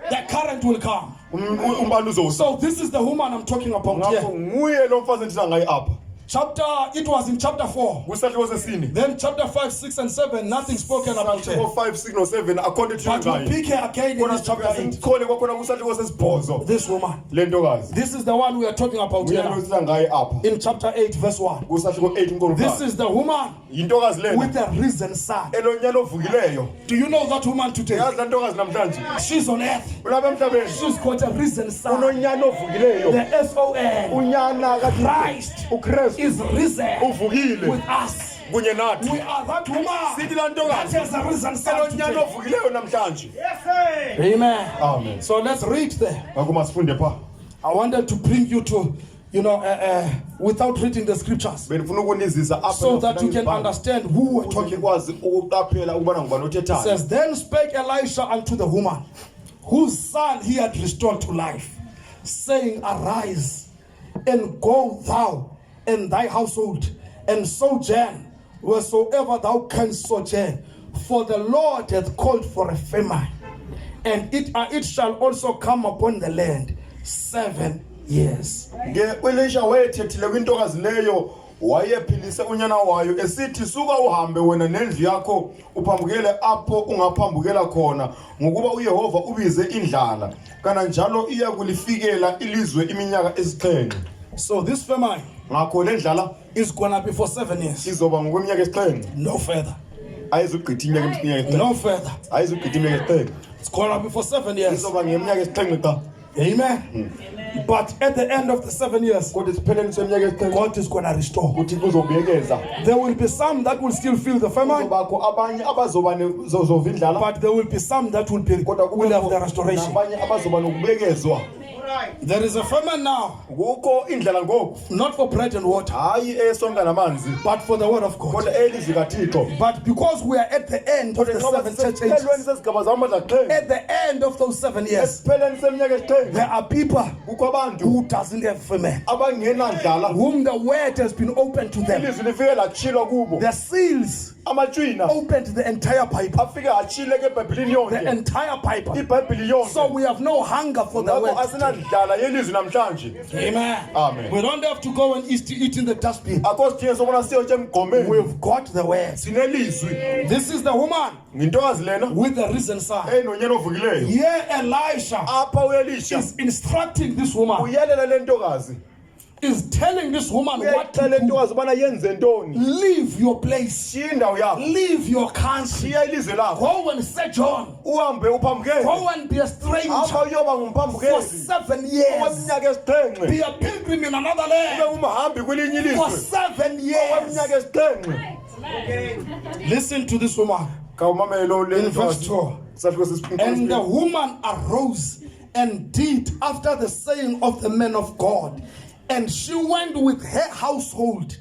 The current will come. So this is the woman I'm talking about here. It was in chapter 4. Then chapter 5, 6, and 7, nothing spoken about her. 5, 6, or 7, according to but we pick her again in this chapter 8. This woman. This is the one we are talking about here now. In chapter 8, verse 1. This is the woman with the risen son. Do you know that woman today? She's on earth. She's got a risen son. The S-O-N. Christ is risen with us. We are that woman that has a risen son today. Amen. Amen. So let's read there. I wanted to bring you to, without reading the scriptures, so that you can understand who we're talking about. It says, then spake Elisha unto the woman, whose son he had restored to life, saying, arise, and go thou and thy household, and sojourn wheresoever thou canst sojourn, for the Lord hath called for a famine, and it shall also come upon the land 7 years. Wayephilise unyana wayo esithi suka uhambe wena nendlu yakho uphambukele apho ungaphambukela khona ngokuba uYehova ubize indlala kana njalo iya kulifikela ilizwe iminyaka esixhenxe. So this famine ngakho le ndlala is going to be for 7 years. Izoba ngokweminyaka esixhenxe. No further. ayizugqitha iminyaka emibini No further. ayizugqitha iminyaka esixhenxe It's gonna be for 7 years. izoba ngeminyaka esixhenxe xa Amen. But at the end of the 7 years, kodwa esipheleni seminyaka esixhenxe God is gonna restore. uthixo uzobuyekeza There will be some that will still feel the famine, kuzobakho abanye abazoba zova indlala but there will be some that will have the restoration. nabanye abazoba nokubuyekezwa. There is a famine now, Kukho indlala ngoku not for bread and water, hayi esonka namanzi but for the word of God. kodwa elizwi kaThixo. But because we are at the end of the 7 church ages, esiphelweni sesigaba zamandla xhenxe at the end of those 7 years, esipheleni seminyaka esixhenxe there are people kukho abantu who doesn't have famine, abangenandlala whom the word has been opened to them. ilizwi lifike latshilwa kubo The seals amatshwina opened the entire Bible, afike atshileke ebhayibhilini the yonke entire Bible. ibhayibhili So yonke we have no hunger for the ngakho word. asinandlala yelizwi namhlanje. Amen. Amen. We don't have to go and eat in the dustbin. akho sidinge sobona siyotya emgqomeni We've got the word. sinelizwi. This is the woman Yintokazi lena with the risen son. enonyana ovukileyo Here Elisha apha uelisha is instructing this woman, uyelela le ntokazi is telling this woman what to uyayixela le do. ntokazi ubana yenze ntoni. Leave your place. shiya indawo yakho Leave your country. shiya ilizwe lakho Go and sojourn. uhambe uphambukeli Go and be a stranger apha uyoba for ngumphambukeli 7 years. okweminyaka esixhenxe Be a pilgrim in another ube land ngumhambi kwelinye for ilizwe 7 years. okweminyaka esixhenxe. Listen to this woman. Kawumamele lo le In verse ntokazi 12. sahluko And the sesiphinqo woman arose and did after the saying of the man of God. And she went with her household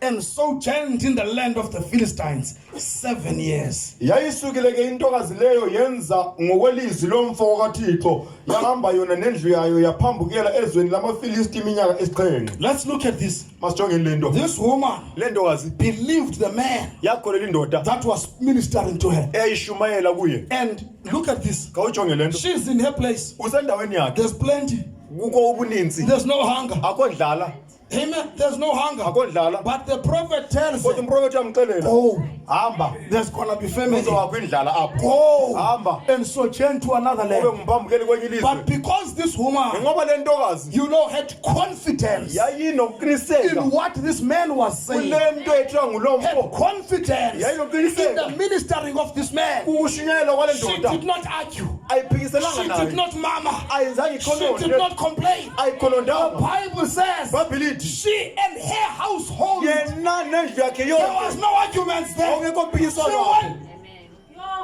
and sojourned in the land of the Philistines 7 years. yayisukile ke intokazi leyo yenza ngokwelizwi lomfo kaThixo yahamba yona nendlu yayo yaphambukela ezweni lamafilisti iminyaka esixhenxe. Let's look at this. Masijongeni le nto This woman le ntokazi believed the man yakholela indoda that was ministering to her. eyayishumayela kuye. And look at this. Kawujonge le nto She's in her place. usendaweni yakhe There's plenty. kukho ubuninzi There's no hunger. akho ndlala Amen. There's no hunger. akho ndlala But the prophet tells kodwa her, umprofethi uyamxelela oh, hamba there's gonna be famine. kuzowakho indlala apho Go hamba and sojourn to another ube land. ngumphambukeli kwenye ilizwe. But because this woman, ngoba le ntokazi you know, had confidence yayinokuqiniseka in what this man was saying, kule nto ethiwa had ngulomfo confidence in yayinokuqiniseka the ministering of this man. kukushunyayelwa kwale She ndoda did not argue. ayiphikiselanga She naye did not murmur. ayenzanga She did ikhononde not complain. The ayikhonondanga Bible says bhayibhilithi she and her household, there yena nendlu yakhe was yonke no arguments there. awungekho She mpikiswano went.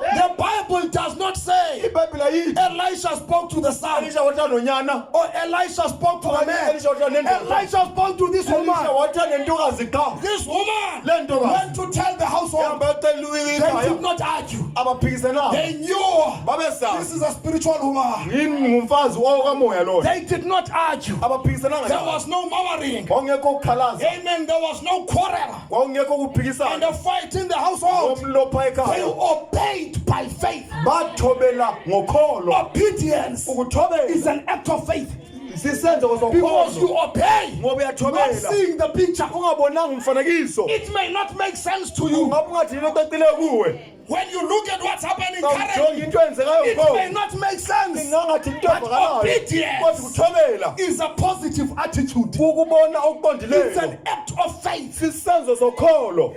The Bible does not say ibhayibhile ayithi Elisha spoke to the son, elisha watha nonyana or Elisha spoke to the man. elisha watha nendoda Elisha spoke to this elisha woman. watha nentokazi qha This woman Le ntokazi. went to tell the household. ehamba yocela They ikhaya did not argue. abaphikisenanga They knew this babesazi is a spiritual woman. yini ngumfazi okamoya loyo They did not argue. abaphikisenanga There naye. was no murmuring. kwakungekho kukhalaza Amen. There was no quarrel kwakungekho and kuphikisana a fight in the household. omlopha They ekhaya obeyed by faith. bathobela ngokholo. Obedience Ukuthobela is an act of faith. sisenzo Because sokholo you obey, ngoba not uyathobela seeing the picture. ungabonanga umfanekiso It may not make sense to you. ungabe ungathi into ecacile kuwe When you look at what's happening awujongi currently, into eyenzekayo it may ngoku not make sense. ingangathi into But evakalayo obedience kodwa ukuthobela is a positive attitude. ukubona It's okuqondileyo an act of faith. sisenzo sokholo.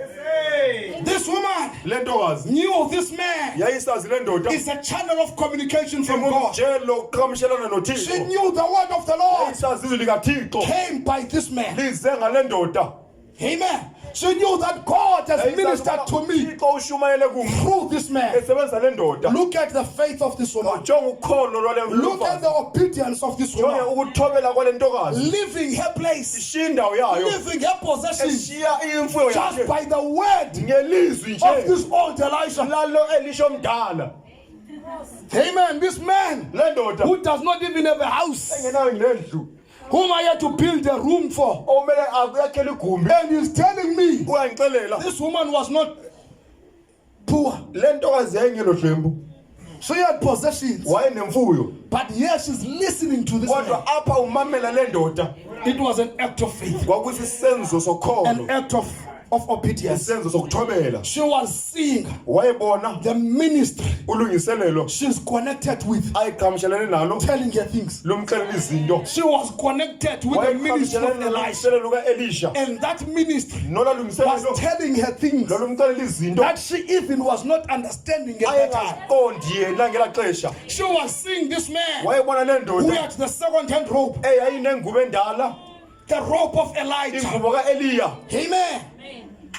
This woman Le ntokazi knew this man yayisazi le ndoda is a channel of communication from God. imujelo oqhamishelana She noThixo knew the word of the Lord yayisazi izwi likaThixo came by this man. lize ngale ndoda. Amen. She knew that God has ministered to me uThixo ushumayele kum through this man. esebenzisa le ndoda. Look at the faith of this woman. Jonga ukholo lwale Look at mfazi. the obedience of this Jonga woman. ukuthobela kwale ntokazi. Leaving her place, Ishiya indawo yayo. leaving her possession, Eshiya imfuyo just yakhe. by the word Ngelizwi of nje. this old Elisha. Lalo Elisha omdala. Amen. This man Le ndoda who does not even have a house, engenayo nendlu. whom I had to build a room for, Omele akuyakhela igumbi. and he's telling me Uyangixelela. this woman was not poor. Le ntokazi yayingelo dlembu. She had possessions. Wayenemfuyo. But here she's listening to this Kodwa man. apha umamela le ndoda. It was an act of faith, Kwakusisenzo an sokholo. act of of obedience. isenzo sokuthobela. She was seeing Wayebona the ministry ulungiselelo she's connected with, ayiqhamushelene nalo telling her things. lumxelela izinto. She was connected with the ministry of Elisha, Wayeqhamushelene Elisha. and that ministry Nola was lungiselelo telling her things lumxelela izinto that she even was not understanding at that time. ayengaziqondi yena ngela xesha. She was seeing this man Wayebona le who ndoda had the second-hand rope, eyayinengubo endala, the rope of Elijah. ingubo kaEliya. Amen.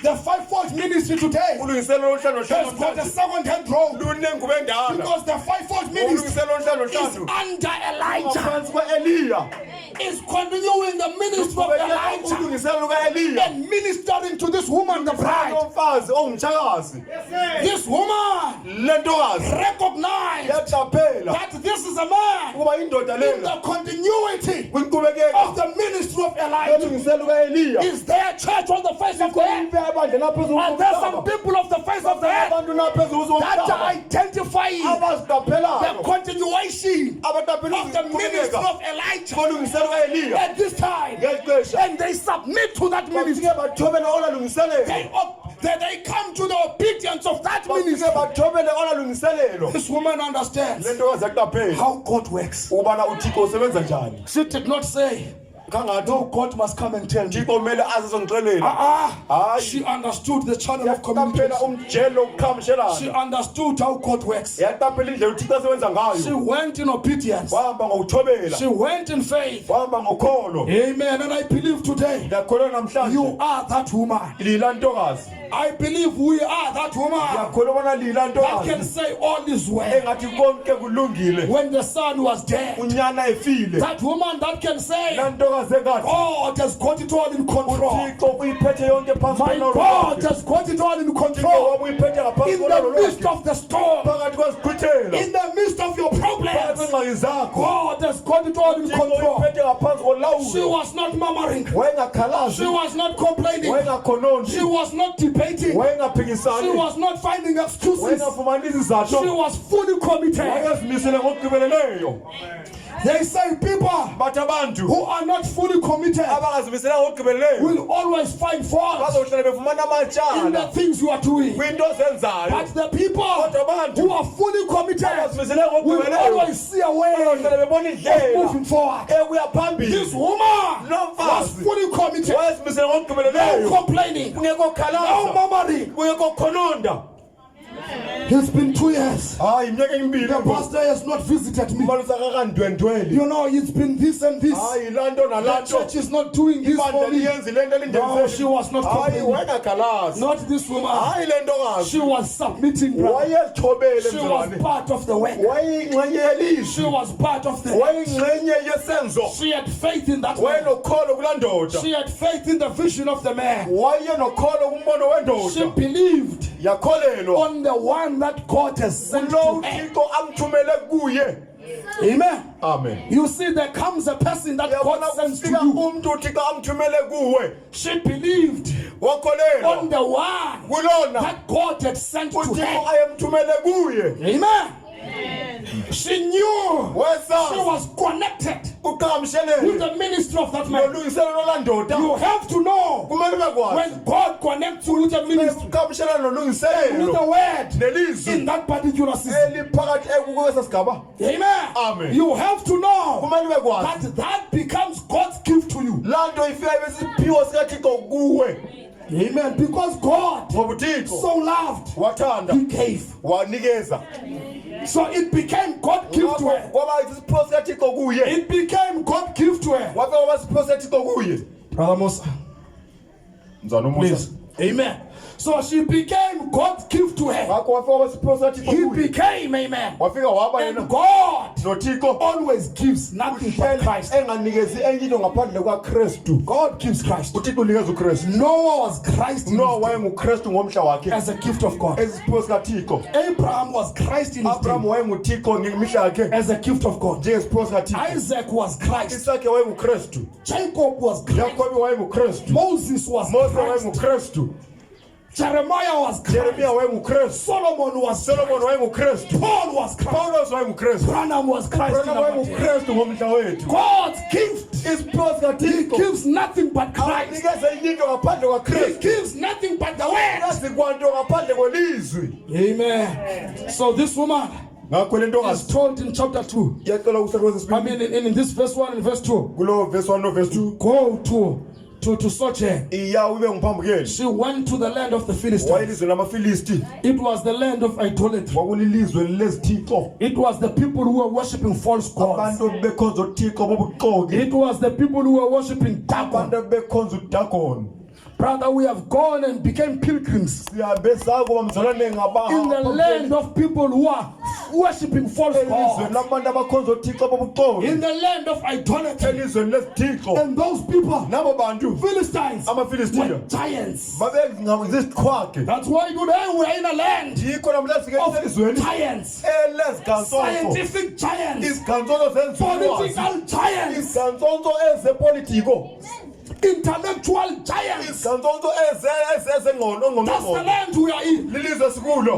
The fivefold ministry today Ulungiselelo hlanu has got a second-hand rope lunengubo endala. because the fivefold ministry Ulungiselelo hlanu is under Elijah, ngaphansi kaEliya. is continuing the ministry of Elijah Ulungiselelo kaEliya. and ministering to this woman, the bride. Umfazi ongumtshakazi. This woman Le ntokazi recognized yaqaphela that this is a man kuba indoda in lena the continuity kwinkqubekeko of the ministry of Elijah. yolungiselelo kaEliya. Is there a church on the face of the earth? Ebandla phezulu Are there some komhlaba. people of the face of the earth Abantu naphezulu that komhlaba are identifying the abaziqaphelayo continuation abaqaphela of the ministry ukuqhubeka of Elijah kolungiselelo kaEliya at this time, ngeli xesha and they submit to that ministry? bafike bathobele ola lungiselelo They come to the obedience of that bafike ministry. bathobele ola lungiselelo. This woman understands Le ntokazi yaqaphela how God works. ubana uThixo usebenza njani. She did not say, Kangathi no, God must come and tell me. uThixo kumele aze azongixelela. Hayi. She understood the channel of Yaqaphela communication. umjelo wokuqhamushelana. She understood how God works. Yaqaphela indlela uThixo asebenza She ngayo. went in obedience. Wahamba ngokuthobela. She went in faith. Wahamba ngokholo. Amen. And I believe today Ngiyakholwa namhlanje you are that woman. lila ntokazi. I believe we are that woman Ngiyakholwa bona lila that can ntokazi say all is well. engathi konke kulungile. When the son was dead, Unyana efile. that woman that can say, La ntokazi engathi God has got it all in control. uThixo uyiphethe yonke phansi My kwalolo God lonke. has got it all in uThixo control. wabuyiphethe ngaphansi In kwalolo the midst lonke. of the storm, Phakathi kweziqhwithela. in the midst of your Phakathi problems, kwengxaki zakho. God has got it all in uThixo control. uyiphethe ngaphansi She kolawulo. was not murmuring. Wayengakhalazi. She was not complaining. Wayengakhonondi. She was not debating. She Wayengaphikisani. was not finding excuses. Wayengafumani izizathu. She was fully committed. Wayezimisele ngokugqibeleleyo. They say people Bathi abantu who are not fully committed abangazimiselanga ngokugqibeleleyo will always find fault bazohlala befumana in the amatyala things you are doing. kwinto ozenzayo. But the people abantu who are fully committed abazimiselanga will ngokugqibeleleyo always see a way bazohlala bebona of indlela moving forward. ekuya phambili. This woman Lo was mfazi fully committed. wayezimisele No ngokugqibeleleyo. complaining. Kungekho No khalaza. murmuring. Kungekho khononda. It's been 2 years. Hayi iminyaka emibili. The pastor has not visited me. Umalusa kakandwendweli. You know, it's been this and this. Hayi la nto The nala nto. church is not doing this for Ibandla me. liyenzi le nto No, she lindenzeli. was not Hayi complaining. wayengakhalazi. Not this woman. Hayi le ntokazi. She was submitting, brother. Wayezithobele She was mzalwane. part of the work. Wayeyingxenye yelizwi. She was part of the Wayeyingxenye yesenzo. She had faith in that man. Wayenokholo kulaa ndoda. She had faith in the vision of the man. Wayenokholo kumbono She wendoda. believed Yakholelwa on the one that God has sent to kulo her. uThixo amthumele kuye. Amen. Amen. You see, there comes a person that Uyabona God sends to kufika you. umuntu uThixo amthumele kuwe. She believed on Wakholelwa the one kulona that God had sent to uThixo her. ayemthumele kuye. Amen. She knew she Wesazi was connected with uqhagamshelene the ministry of that man. nolungiselelo lwaa ndoda. You have to know Kumele ube kwazi when God connects you with a ministry, uqhagamshelane with nolungiselelo the word in nelizwi that particular season. eliphakathi kwesa sigaba. Amen. Amen. You have to know Kumele ube kwazi that becomes God's gift to you. laa nto ifika ibe sisiphiwo sikaThixo kuwe. Amen. Because God Ngoba uThixo so loved, wathanda He gave. wanikeza. So it became God gift to her. Kwaba isiphiwo sikaThixo kuye. It became God gift to her. Wafika kwaba isiphiwo sikaThixo kuye. Brother Musa, Mzana please. uMusa. Amen. So she became God's gift to her. Ngakho wafika kwaba isiphiwo sikaThixo He kuye. became, amen. Wafika waba And yena God noThixo always gives nothing but Christ. enganikezi enye into ngaphandle kwaKristu. God gives Christ. uThixo unikeza uKristu. Noah was Christ in Noah his day wayenguKristu ngomhla wakhe. as a gift of God. Esiphiwo sikaThixo. Abraham was Christ in his Abraham day wayenguThixo ngemihla yakhe as a gift of God. njengesiphiwo sikaThixo. Isaac was Christ. Isakhe wayenguKristu. Jacob was Christ. Yakobe wayenguKristu. Moses was Mose Christ. wayenguKristu. Jeremiah was Christ. Solomon was Christ. Paul was Christ. Branham was Christ. God's gift. He gives nothing but Christ. He gives nothing but the word. Amen. So this woman is told in chapter 2. I mean in this verse 1 and verse 2. Go to sojourn. She went to the land of the Philistines. It was the land of idolatry. It was the people who were worshipping false gods. It was the people who were worshipping Dagon. Brother, we have gone and became pilgrims in the land of people who are worshipping false gods. In the land of idolatry. And those people, Philistines, were giants. That's why today we are in a land of giants. Scientific giants. Political giants. Intellectual giants. That's the land we are in.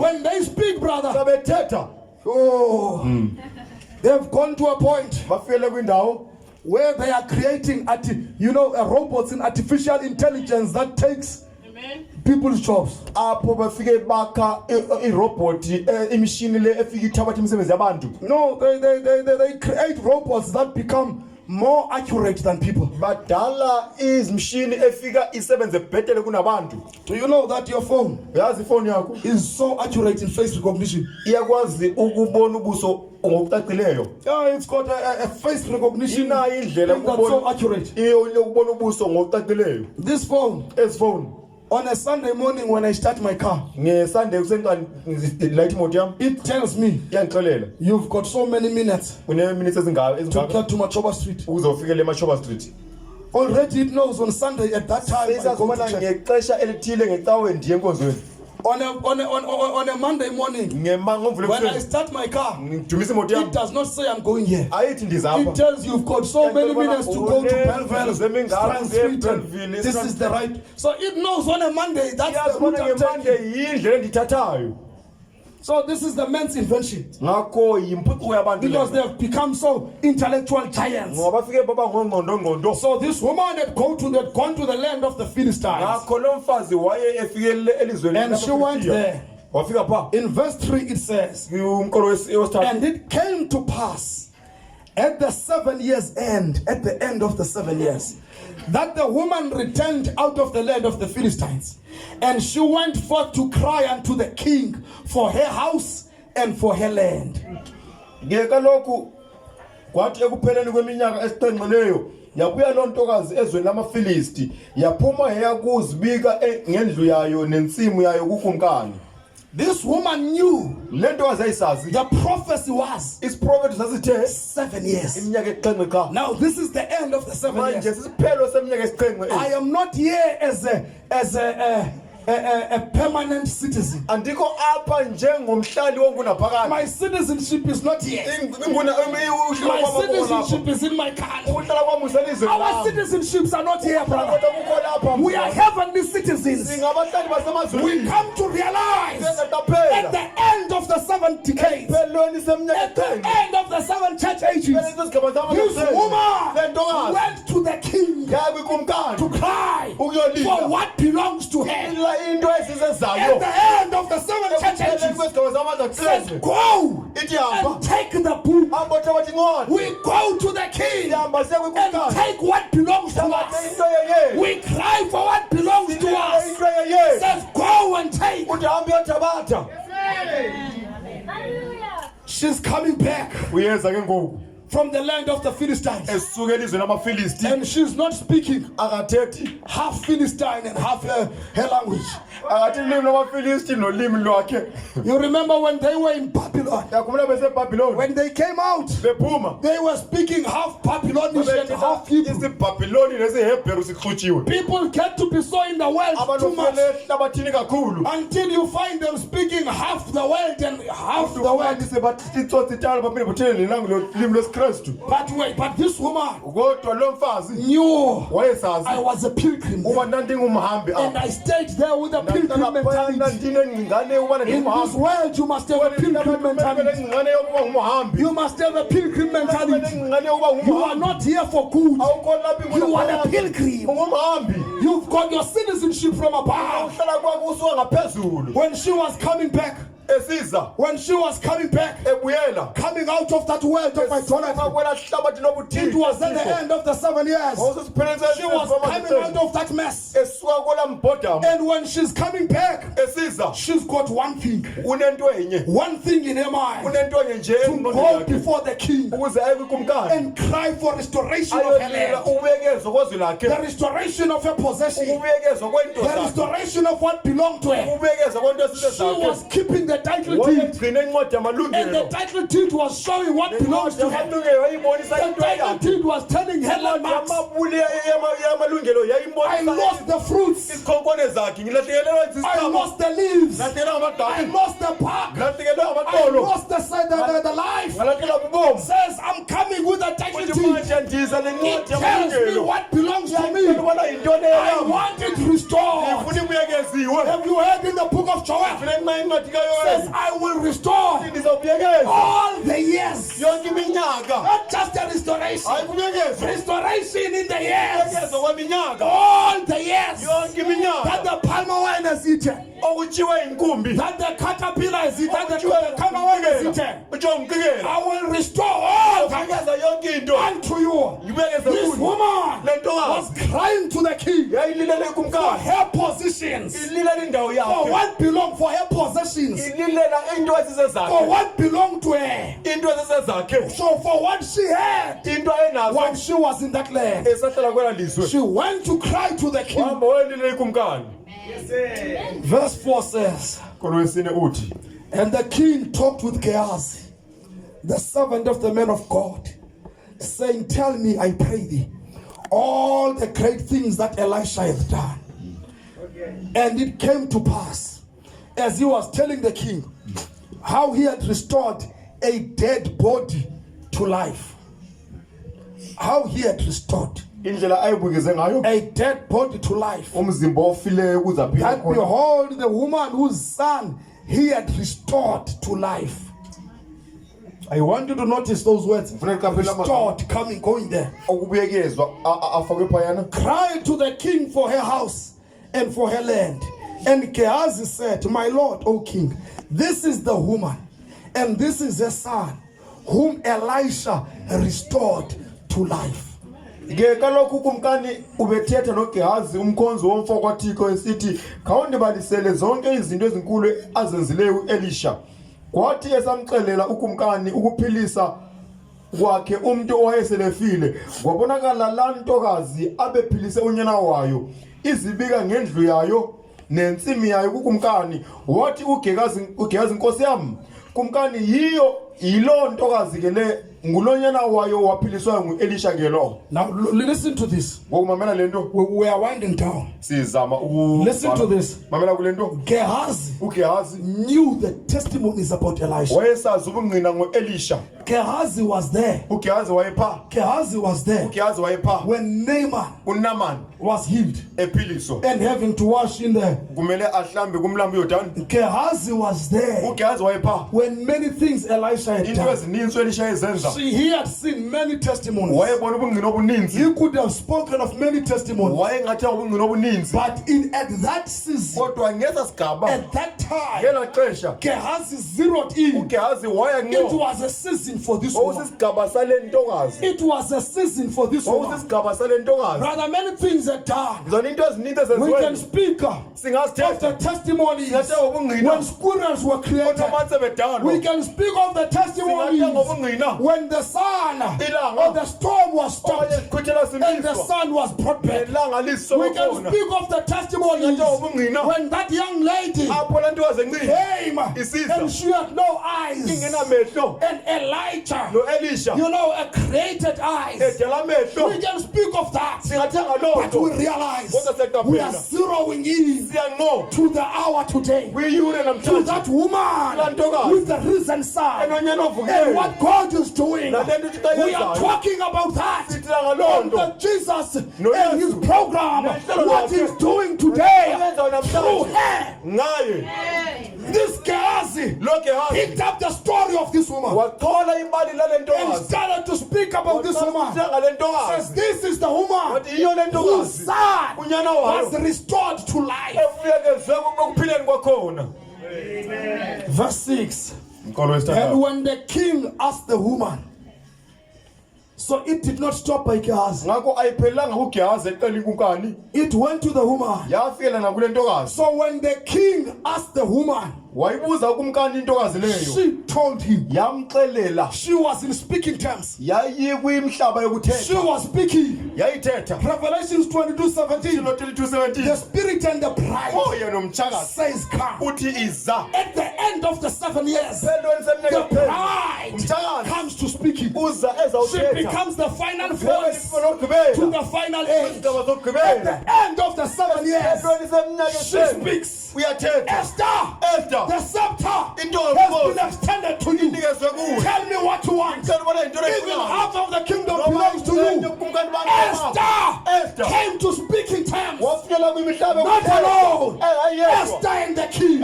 When they speak, brother, they've gone to a point where they are creating robots in artificial intelligence that takes people's jobs. No, they create robots that become more accurate than people. Do you know that your phone is so accurate in face recognition? Yeah, it's got a face recognition that's so accurate. This phone, on a Sunday morning when I start my car, it tells me you've got so many minutes to get to Machoba Street. Already it knows on Sunday at that time I go to church. On a Monday morning, when I start my car, it does not say I'm going here. It tells you've got so many minutes to go to Belleville, this is the right. So it knows on a Monday that's the route I'm taking. So this is the man's invention. Because they have become so intellectual giants. So this woman had gone to the land of the Philistines. And she went there. In verse 3 it says, and it came to pass at the 7 years end, at the end of the 7 years, that the woman returned out of the land of the Philistines. And she went forth to cry unto the king for her house and for her land. Yabuya lo ntokazi ezweni lamaFilisti yaphuma yakuzibika ngendlu yayo nensimu yayo kukumkani. This woman knew the prophecy was its prophet 7 years. Now this is the end of the 7 years. I am not here as a permanent citizen. My citizenship is not here. My citizenship is in my country. Our citizenships are not here, brother. We are heavenly citizens. We come to realize at the end of the 7 decades, at the end of the 7 church ages, this woman went to the king to cry for what belongs to her. At the end of the 7 church ages, says, go and take the book. We go to the king and take what belongs to us. We cry for what belongs to us. Says, go and take. She's coming back from the land of the Philistines. And she's not speaking half Philistine and half her language. You remember when they were in Babylon? When they came out, they were speaking half Babylonish and half Hebrew. People get to be so in the world too much until you find them speaking half the world and half the the word. But wait, but this woman knew I was a pilgrim. And I stayed there with a pilgrim mentality. In this world, you must have a pilgrim mentality. You must have a pilgrim mentality. You are not here for good. You are a pilgrim. You've got your citizenship from above. When she was coming back, when she was coming back, coming out of that world of idolatry, it was at the end of the 7 years. She was coming out of that mess. And when she's coming back, she's got one thing in her mind: to go before the king and cry for restoration of her land, the restoration of her possession, the restoration of what belonged to her. She was keeping the title deed, and the title deed was showing what belongs to her. The title deed was telling her landmarks. I lost the fruits, I lost the leaves, I lost the bark, I lost the life. Says, I'm coming with a title deed. It tells me what belongs to me. I want it restored. Have you heard in the book of Joel? Says, I will restore all the years. Not just the restoration. Restoration in the years. All the years that the palmer wine has eaten, that the caterpillar has eaten, that the palmer wine has eaten. I will restore all that unto you. This woman was crying to the king for her positions, for what belonged for her possessions, for what belonged to her. So for what she had when she was in that land, she went to cry to the king. Verse 4 says, and the king talked with Gehazi, the servant of the man of God, saying, tell me, I pray thee, all the great things that Elisha hath done. And it came to pass, as he was telling the king, how he had restored a dead body to life. How he had restored a dead body to life. That behold, the woman whose son he had restored to life. I want you to notice those words. Restored, coming, going there. Cry to the king for her house and for her land. And Gehazi said, my lord, O king, this is the woman, and this is her son, whom Elisha restored to life. Kaloku kumkani ubethetha noGehazi umkhonzi womfo kwaThixo esithi khawundibalisele zonke izinto ezinkulu azenzileyo uElisha. Kwathi esamxelela ukumkani ukuphilisa kwakhe umuntu owayeselefile, kwabonakala laa ntokazi abephilise unyana wayo, izibika ngendlu yayo nentsimi yayo kukumkani. Wathi uGehazi, nkosi yami, kumkani yilo ntokazi ke le ngulonyana wayo waphiliswa nguElisha ngelo. Now listen to this. Ngokumamela lento We are winding down. Sizama listen to this. Mamela kulento. Gehazi knew the testimonies about Elisha. Wayesazi ubungqina ngoElisha. Gehazi was there. Gehazi wayepha. Gehazi was there. Gehazi wayepha. When Naaman was healed ephiliswa and having to wash in there, kumele ahlambe kumlambo yodani. Gehazi was there. Gehazi wayepha. When many things Elisha had into ezininzi Elisha ezenza. He had seen many testimonies. Wayebona ubungqina obuninzi. He could have spoken of many testimonies. Wayengathi ubungqina obuninzi. But at that season, kodwa ngeza sigaba, at that time, ngelo xesha, Gehazi zeroed in. Gehazi waya ngo. It was a season for this woman. Usisigaba sale ntokazi. It was a season for this woman. Usisigaba sale ntokazi. Rather many things are done. Zonke ezininzi ezenziwe. We can speak of the testimonies when squirrels were created. We can speak of the testimonies when the sun or the storm was stopped and the sun was brought back. We can speak of the testimonies when that young lady came and she had no eyes, and Elijah, created eyes. We can speak of that, but we realize we are zeroing in to the hour today, to that woman with the risen sun, and what God is doing. We are talking about that on the Jesus and his program, what he's doing today through her. This Gehazi picked up the story of this woman and started to speak about this woman. Says this is the woman whose son was restored to life. Verse 6. And when the king asked the woman, so it did not stop by Gehazi. It went to the woman. So when the king asked the woman, she told him. She wasn't speaking terms. She was speaking. Revelations 22:17. The spirit and the bride says come. At the end of the 7 years, the bride comes to speaking. She becomes the final voice to the final age. At the end of the 7 years, she speaks. Esther, the scepter has been extended to you. Tell me what you want. Even half of the kingdom belongs to you. Esther came to speak in terms. Not alone. Esther and the king.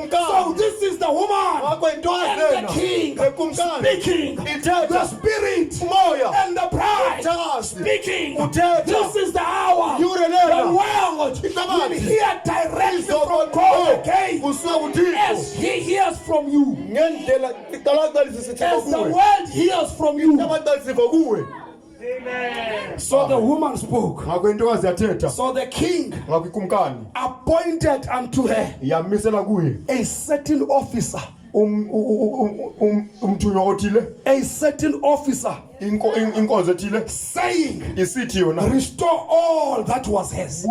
So this is the woman and the king speaking. The spirit and the bride speaking. This is the hour. The world will hear directly from God again as he hears from you. As the world hears from you. So the woman spoke. So the king appointed unto her a certain officer. A certain officer saying, restore all that was his.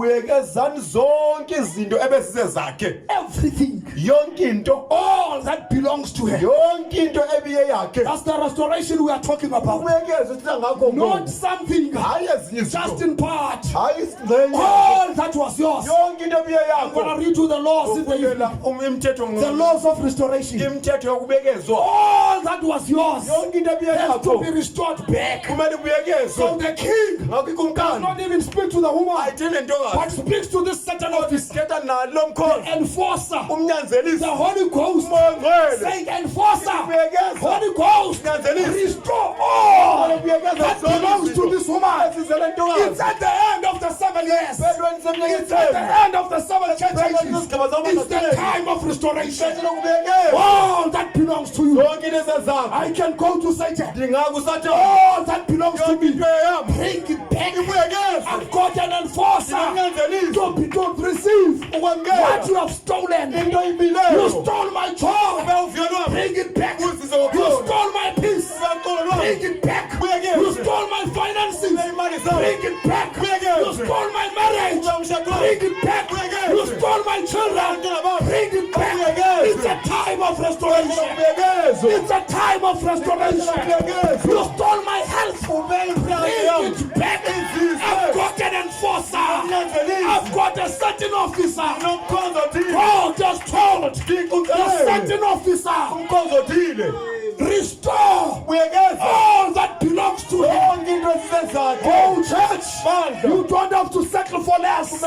Everything, all that belongs to her. That's the restoration we are talking about. Not something just in part. All that was yours. I'm going to read you the laws in the evening. The laws of restoration. All that was yours has to be restored back. So the king does not even speak to the woman, but speaks to this certain office, the enforcer, the Holy Ghost, saying, enforcer, Holy Ghost, restore all that belongs to this woman. It's at the end of the 7 years. It's at the end of the 7 church ages. It's the time of restoration. All that belongs to you. I can go to Satan. All that belongs to me, bring it back. I've got an enforcer. Don't receive what you have stolen. You stole my joy. Bring it back. You stole my peace. Bring it back. You stole my finances. Bring it back. You stole my marriage. Bring it back. You stole my children. Bring it back. It's a time of restoration. It's a time of restoration. You stole my health. Bring it back. I've got an enforcer. I've got a certain officer. God just told the certain officer, restore all that belongs to him. Oh church, you don't have to settle for less. It's a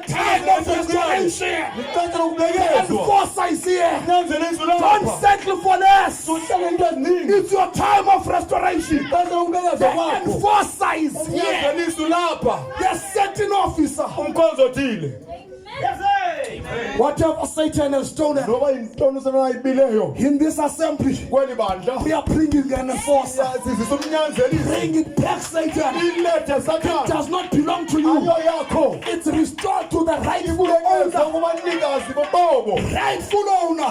time of restoration. The enforcer is here. Don't settle for less. It's your time of restoration. The enforcer is here. The certain officer. Whatever Satan has stolen in this assembly, we are bringing an enforcer. Bring it back, Satan. It does not belong to you. It's restored to the rightful owner. Rightful owner.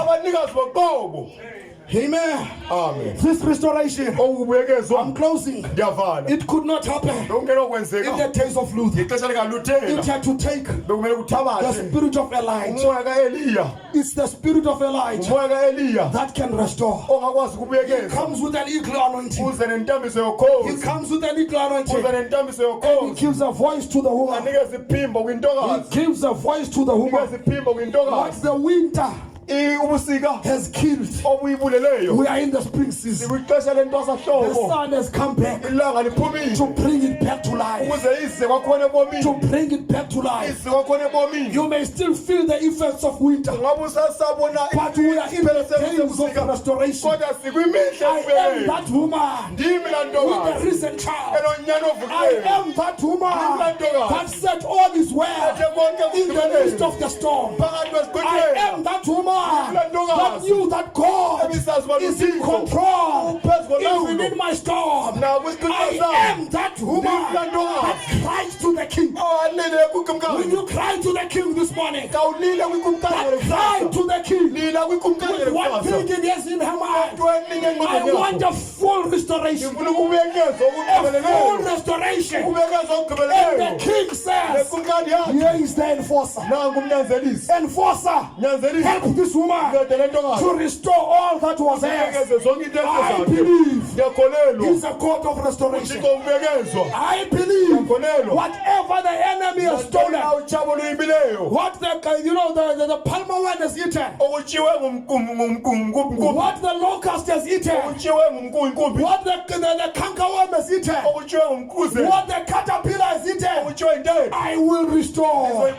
Amen. Amen. This restoration, Okubuyekezwa I'm closing. Ndiyavala. It could not happen Lokungena in kwenzeka. the days of Luther. Ixesha likaLuthela. It had to take Bekumele the kuthabathe spirit of Elijah. umoya kaEliya. It's the spirit of Elijah Umoya kaEliya that can restore. ongakwazi He ukubuyekeza. comes with an eagle anointing. Uze nentambiso He yokhozi. comes with an eagle Uze anointing. nentambiso He yokhozi. gives a voice to the woman. Anikeza iphimbo He kwintokazi. gives a voice to the woman. Anikeza iphimbo What kwintokazi. the winter Ubusika has killed, obuyibuleleyo. we are in the spring season. Kwixesha The lentwasahlobo. sun has come back Ilanga liphumile. to bring it back to life. Ukuze ize kwakhona ebomini. To bring it back to life. Ize kwakhona ebomini. You may still feel the effects of winter, Ngabe usasabona but we are in the days of restoration. kodwa sikwimihla I am ebukeleyo. that woman Ndimi laa with the ntokazi risen child. enonyana I ovukileyo. am that woman that said all is well in the midst of the storm. Phakathi I kwesiqhelo. am that woman that knew that God is in control even in my storm. I am that woman that cries to the king. When you cry to the king this morning, that cry to the king with one thing it is in her mind. I want a full restoration. A full restoration. And the king says, here is the enforcer. Enforcer, help this woman to restore all that was hers. I believe he's a God of restoration. I believe whatever the enemy has stolen, what the palmer one has eaten, what the locust has eaten, what the cankerworm has eaten, what the caterpillar has eaten, I will restore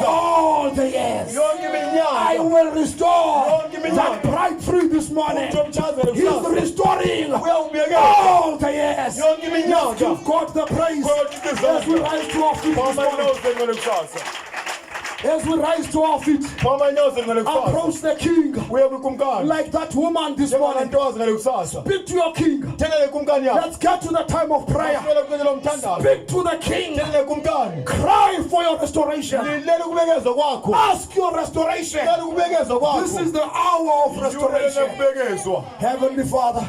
all the years. I will restore that bright tree this morning. He's restoring all the years. Let's give God the praise as we rise to our feet this morning. As we rise to our feet, approach the king like that woman this morning. Speak to your king. Let's get to the time of prayer. Speak to the king. Cry for your restoration. Ask your restoration. This is the hour of restoration. Heavenly Father,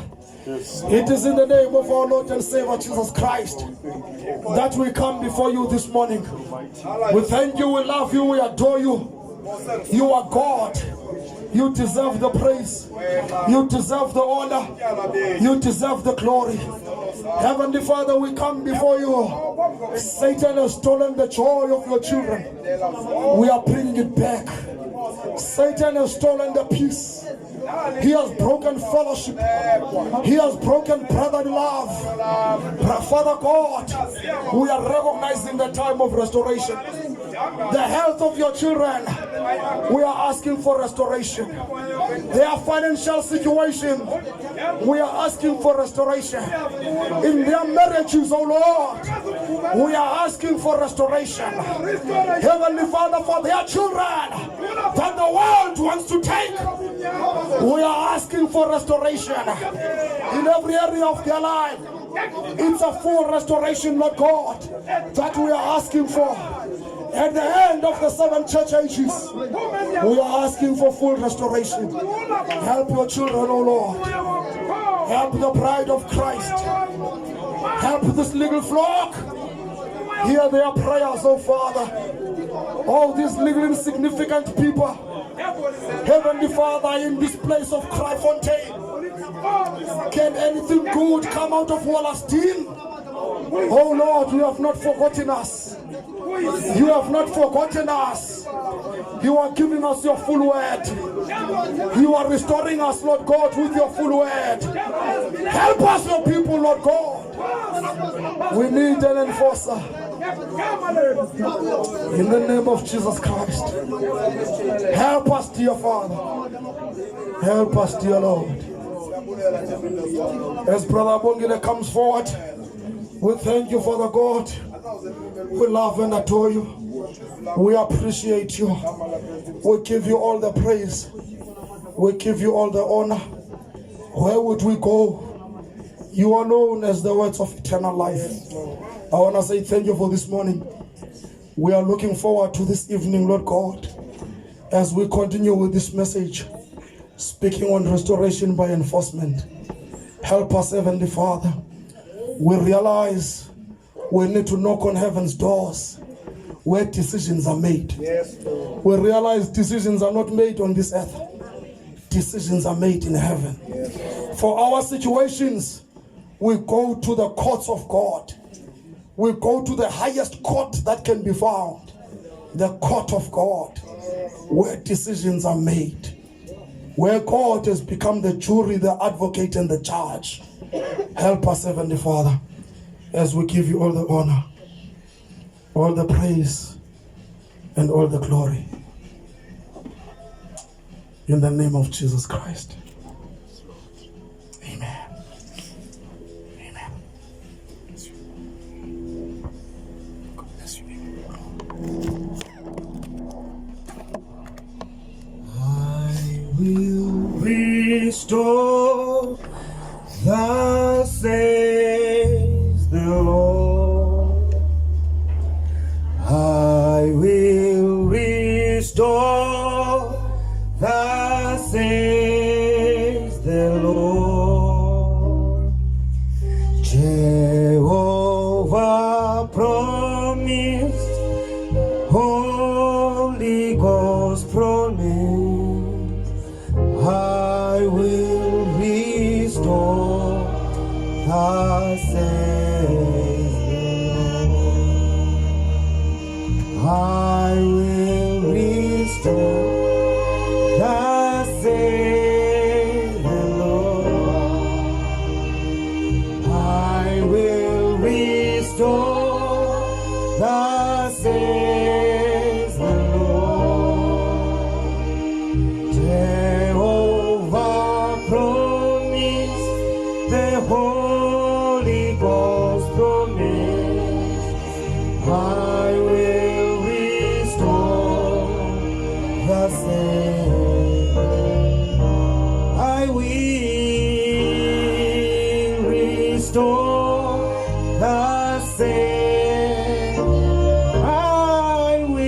it is in the name of our Lord and Savior Jesus Christ that we come before you this morning. We thank you, we love you, we adore you. You are God. You deserve the praise. You deserve the honor. You deserve the glory. Heavenly Father, we come before you. Satan has stolen the joy of your children. We are bringing it back. Satan has stolen the peace. He has broken fellowship. He has broken brotherly love. Father God, we are recognizing the time of restoration. The health of your children, we are asking for restoration. Their financial situation, we are asking for restoration. In their marriages, oh Lord, we are asking for restoration. Heavenly Father, for their children that the world wants to take, we are asking for restoration in every area of their life. It's a full restoration, Lord God, that we are asking for. At the end of the 7 church ages, we are asking for full restoration. Help your children, oh Lord. Help the bride of Christ. Help this little flock. Hear their prayers, oh Father. All these little insignificant people, Heavenly Father, in this place of Cryfontaine, can anything good come out of Wallasteen? Oh Lord, you have not forgotten us. You have not forgotten us. You are giving us your full word. You are restoring us, Lord God, with your full word. Help us, your people, Lord God. We need an enforcer. In the name of Jesus Christ. Help us, dear Father. Help us, dear Lord. As Brother Bongile comes forward, we thank you, Father God. We love and adore you. We appreciate you. We give you all the praise. We give you all the honor. Where would we go? You are known as the words of eternal life. I want to say thank you for this morning. We are looking forward to this evening, Lord God, as we continue with this message. speaking on restoration by enforcement. Help us, Heavenly Father. We realize we need to knock on heaven's doors where decisions are made. Yes, Lord. We realize decisions are not made on this earth. Decisions are made in heaven. Yes. For our situations, we go to the courts of God. We go to the highest court that can be found, the court of God, where decisions are made, where God has become the jury, the advocate, and the judge. Help us, Heavenly Father, as we give you all the honor, all the praise, and all the glory. In the name of Jesus Christ. Amen. Amen. God bless you. I will restore, thus says the Lord. I will restore, thus says the Lord. Jehovah promised, Holy Ghost promised, I will restore, thus says the Lord. I will restore, thus says the Lord. I will restore, thus says the Lord. Jehovah promised, the Holy Ghost promised, I will restore, thus says, I will restore, thus says, I will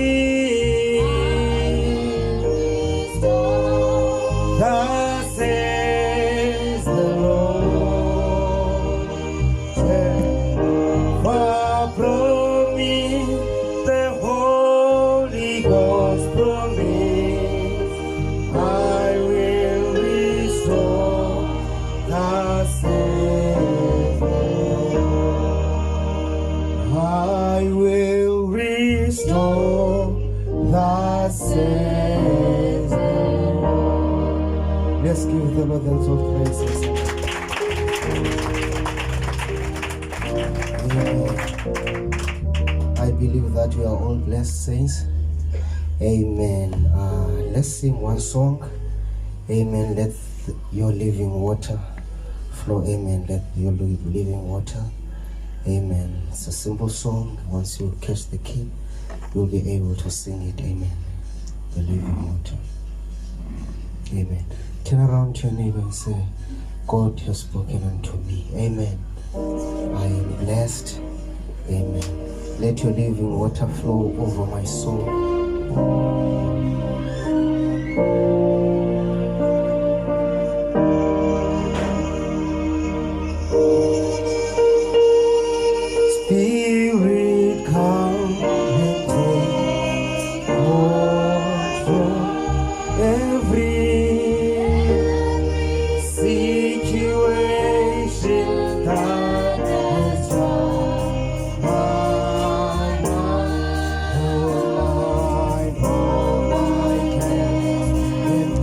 restore, thus says the Lord. Jehovah promised, the Holy Ghost promised, I will restore, thus says the Lord. I will restore, thus says the Lord. Let's give the Lord those of praises. Amen. I believe that we are all blessed saints. Amen. Let's sing one song. Amen. Let your living water flow. Amen. Let your living water. Amen. It's a simple song. Once you catch the key, you'll be able to sing it. Amen. The living water. Amen. Turn around to your neighbor and say, God has spoken unto me. Amen. I am blessed. Amen. Let your living water flow over my soul. Spirit, come and take control. Every situation that is on my mind, all I can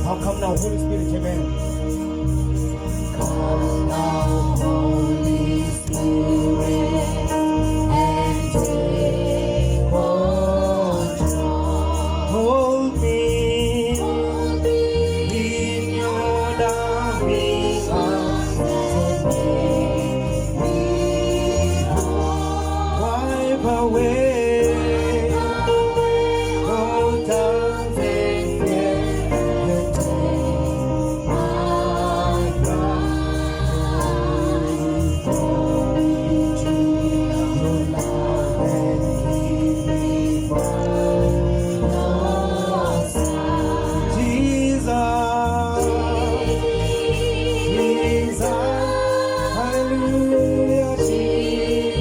How come now, Holy Spirit, amen. Come now, Holy Spirit, and take control. Hold me In your loving arms and make me whole. wipe away all doubts and fear. And take my life into your love and keep me by your side. Jesus, hallelujah, Jesus,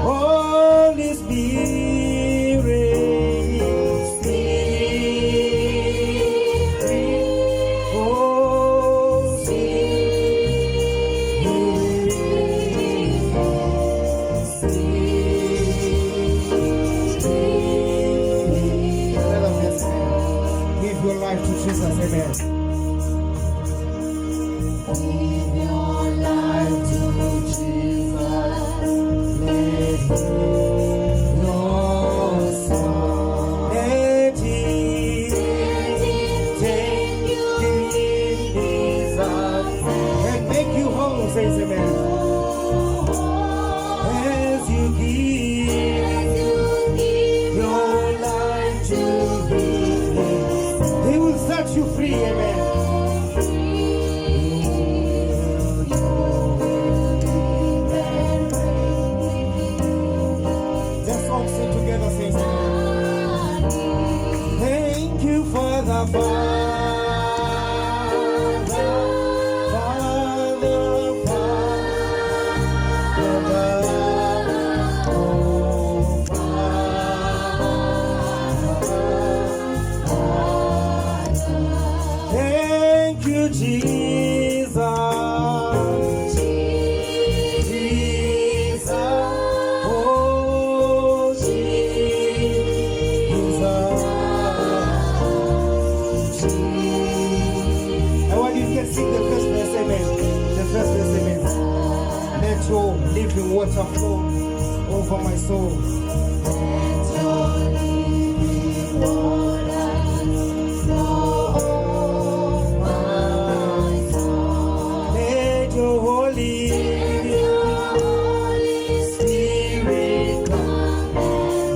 Oh, Holy Spirit, Spirit, oh, let us just give your life to Jesus, amen. Give your life to Jesus. Let your soul Let Him take you in His arms and make you whole, says amen. As you give your life to Him, He will set you free, amen. Let's all sing together, says amen. Thank you, Father, Father, Father, Father, oh, Father. Thank you, Jesus. Jesus, oh Jesus. I want you to sing the first verse, amen. The first verse, amen. Let your living water flow over my soul. Let your Holy Spirit come.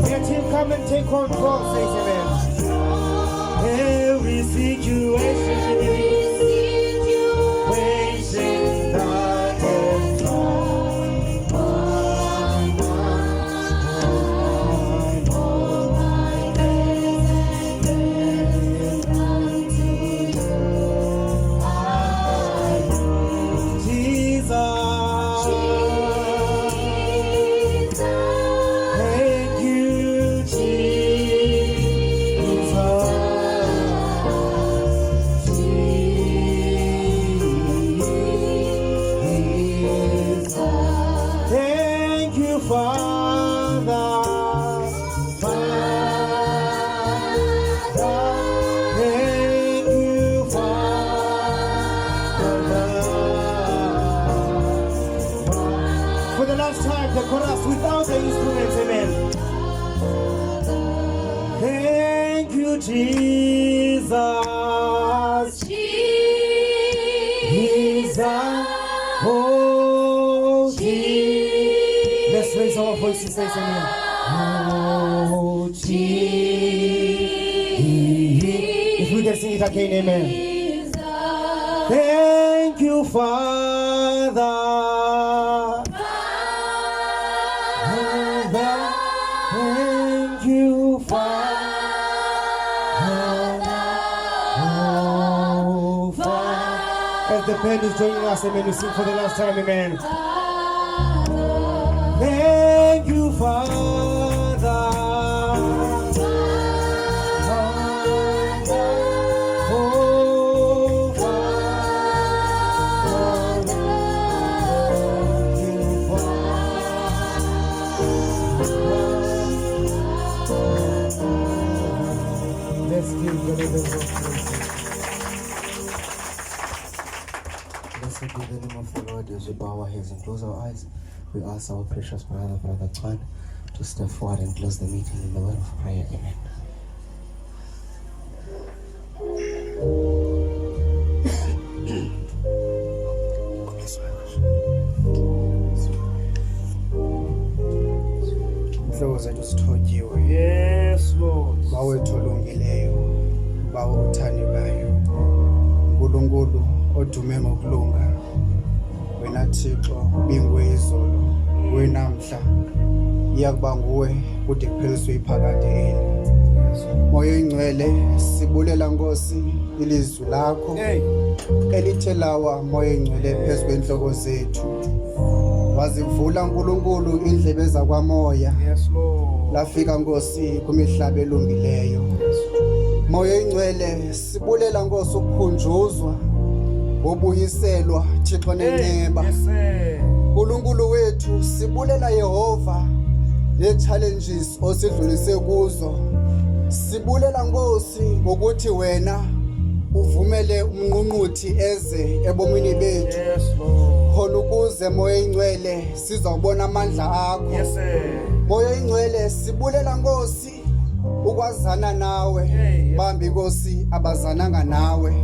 Let Him come and take control, says amen. Every situation that has Jesus, thank you, Jesus. Thank you, Father, Father. Thank you, Father. For the last time, the chorus without the instruments, amen. Thank you, Jesus. Jesus. Oh, Jesus. Let's raise our voices and say amen. Oh, Jesus. If we can sing it again, amen. Thank you, Father. Father. Thank you, Father. Oh, Father. As the band is joining us, amen, we sing for the last time, amen. Thank you, Father. Oh, Father. as we bow our heads and close our eyes, we ask our precious brother, Brother Gqontshi, to step forward and close the meeting in the word of prayer. Amen. Inhloko zethu sithotyiwe. Yes, Lord. Bawethu olungileyo, bawo uthandekayo, uNkulunkulu odume ngokulunga, wena Thixo ubingwe izolo, wenamhla iyakuba nguwe kude kupheliswe iphakade eli. Moya oyingcwele sibulela Nkosi ilizwi lakho elithe lawa moya oyingcwele phezu kwenhloko zethu. Wazivula uNkulunkulu indlebe zakwamoya. Yes, Lord. Lafika Nkosi kumihlaba elungileyo. Moya oyingcwele sibulela Nkosi ukukhunjuzwa, obuyiselwa Thixo nenceba. Yes, sir. uNkulunkulu wethu sibulela Yehova le challenges osidlulise kuzo. Sibulela Nkosi ngokuthi wena uvumele umnqunquthi eze ebomini bethu. Yes, Lord. Khona ukuze moya oyingcwele sizawubona amandla akho. Yes, sir. Moya oyingcwele sibulela Nkosi ukwazana nawe. Bambi Nkosi abazananga nawe.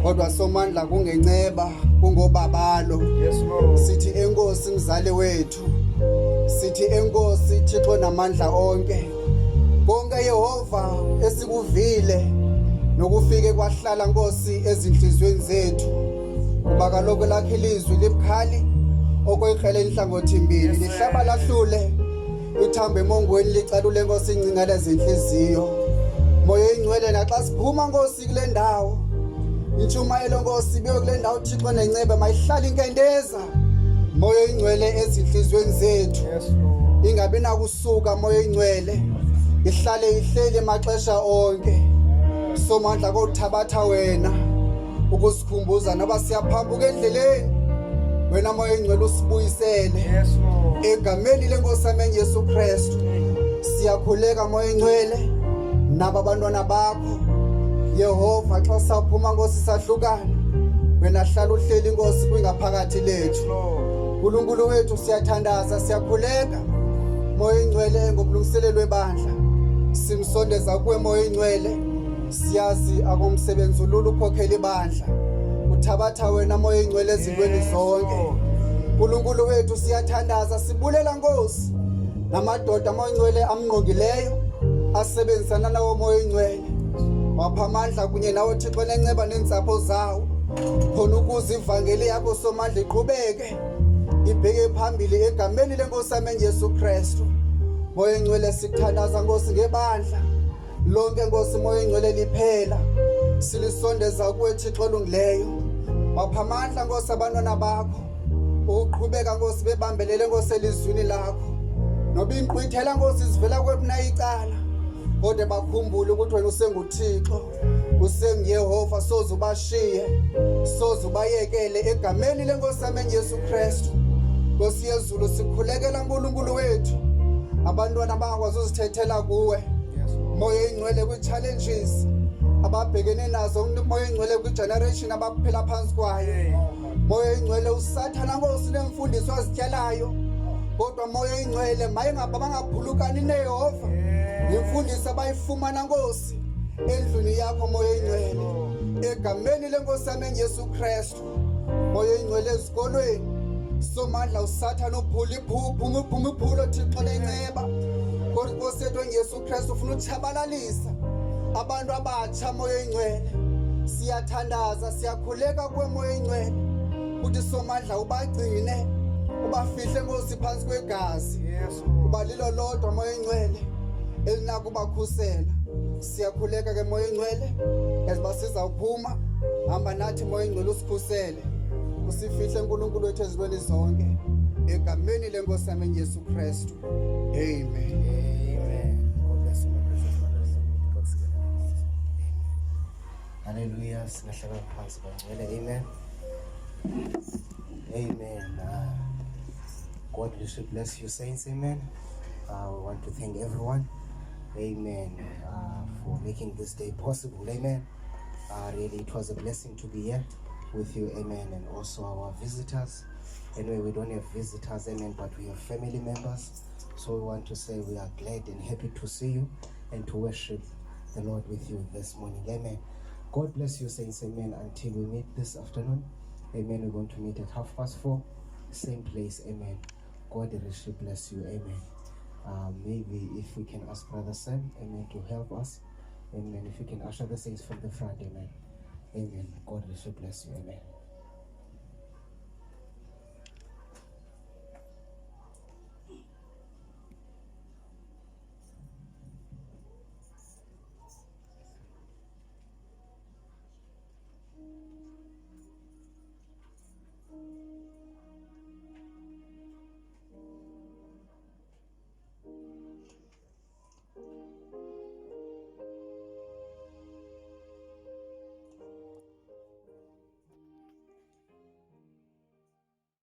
Kodwa somandla kungenceba kungobabalo. Yes, Lord. Sithi enkosi mzali wethu. Sithi enkosi Thixo namandla onke. Konke Yehova esikuvile nokufike kwahlala Nkosi ezinhlizweni zethu. Kuba kaloku lakhe ilizwi libukhali okoyikhele inhlangothi mbili, lihlaba lahlule ithambe emongweni licalule Nkosi incingane zenhliziyo. Moya oyingcwele naxa siphuma Nkosi kule ndawo, intshumayelo Nkosi biyo kule ndawo Thixo nenceba mayihlala inkendeza. Moya oyingcwele ezinhlizweni zethu. Yes, Lord. Ingabi nakusuka moya oyingcwele, ihlale ihleli maxesha onke. Somandla kothabatha wena ukusikhumbuza noba siyaphambuka endleleni, wena moya oyingcwele usibuyisele. Yes, Lord. Egameni lenkosi yami Yesu Kristu siyakhuleka moya oyingcwele naba abantwana bakho Yehova. Xa saphuma Nkosi sahlukana, wena hlala uhleli Nkosi kwingaphakathi lethu. uNkulunkulu wethu siyathandaza, siyakhuleka moya oyingcwele ngobulungiselelo webandla. Simsondeza kuwe moya oyingcwele, siyazi akomsebenzi ululu ukhokhela ibandla. Uthabatha wena moya oyingcwele ezintweni zonke. uNkulunkulu wethu siyathandaza, sibulela Nkosi namadoda moya oyingcwele amngqongileyo asebenzisana nawo moya oyingcwele. Wapha amandla kunye nawo Thixo nenceba nenzapho zawo, khona ukuze ivangeli yakho somandla iqhubeke ibheke phambili egameni lenkosi yami Yesu Kristu. Moya oyingcwele sikuthandaza Nkosi ngebandla lonke Nkosi. Moya oyingcwele liphela silisondeza kuwe Thixo olungileyo. Wapha amandla Nkosi abantwana bakho ukuqhubeka Nkosi bebambelele Nkosi elizwini lakho, noba inqwithela Nkosi zivela kwebuna icala, kodwa bakhumbule ukuthi wena usenguThixo, usenguYehova. Soze ubashiye, soze ubayekele egameni lenkosi yami Yesu Kristu. Nkosi yezulu sikhulekela uNkulunkulu wethu abantwana bangakwazi uzithethela kuwe. Moya oyingcwele kwi-challenges ababhekene nazo, moya oyingcwele kwi-generation abaphila phansi kwayo. Moya oyingcwele usathana Nkosi nemfundiso azityalayo, kodwa moya oyingcwele mayengaba bangaphulukani neYehova imfundiso abayifumana Nkosi endlini yakho. Moya oyingcwele egameni lenkosi yami Yesu Kristu. Moya oyingcwele ezikolweni somandla usathana uphula iphulo Thixo lenceba. Kodwa Nkosi yethu Yesu Kristu ufuna utshabalalisa abantu abatsha. Moya oyingcwele siyathandaza, siyakhuleka kuwe moya oyingcwele ukuthi somandla ubagcine, ubafihle Nkosi phansi kwegazi. Uba lilo lodwa moya oyingcwele elinako ubakhusela. Siyakhuleka ke moya oyingcwele eziba sizawuphuma, hamba nathi moya oyingcwele usikhusele, usifihle uNkulunkulu wethu ezintweni zonke egameni lenkosi yami Yesu Kristu. Amen. Amen. God bless you, my precious brothers. God's goodness. Hallelujah. Singahlala phansi bangcwele. Amen. Amen. God should bless you, saints. Amen. We want to thank everyone. Amen. For making this day possible. Amen. Really, it was a blessing to be here with you. Amen. And also our visitors. Anyway, we don't have visitors, amen, but we have family members. So we want to say we are glad and happy to see you and to worship the Lord with you this morning. Amen. God bless you, saints. Amen. Until we meet this afternoon. Amen. We're going to meet at 4:30, same place. Amen. God richly bless you. Amen. Maybe if we can ask Brother Sam, amen, to help us. Amen. If you can usher the saints from the front. Amen. Amen. God richly bless you. Amen.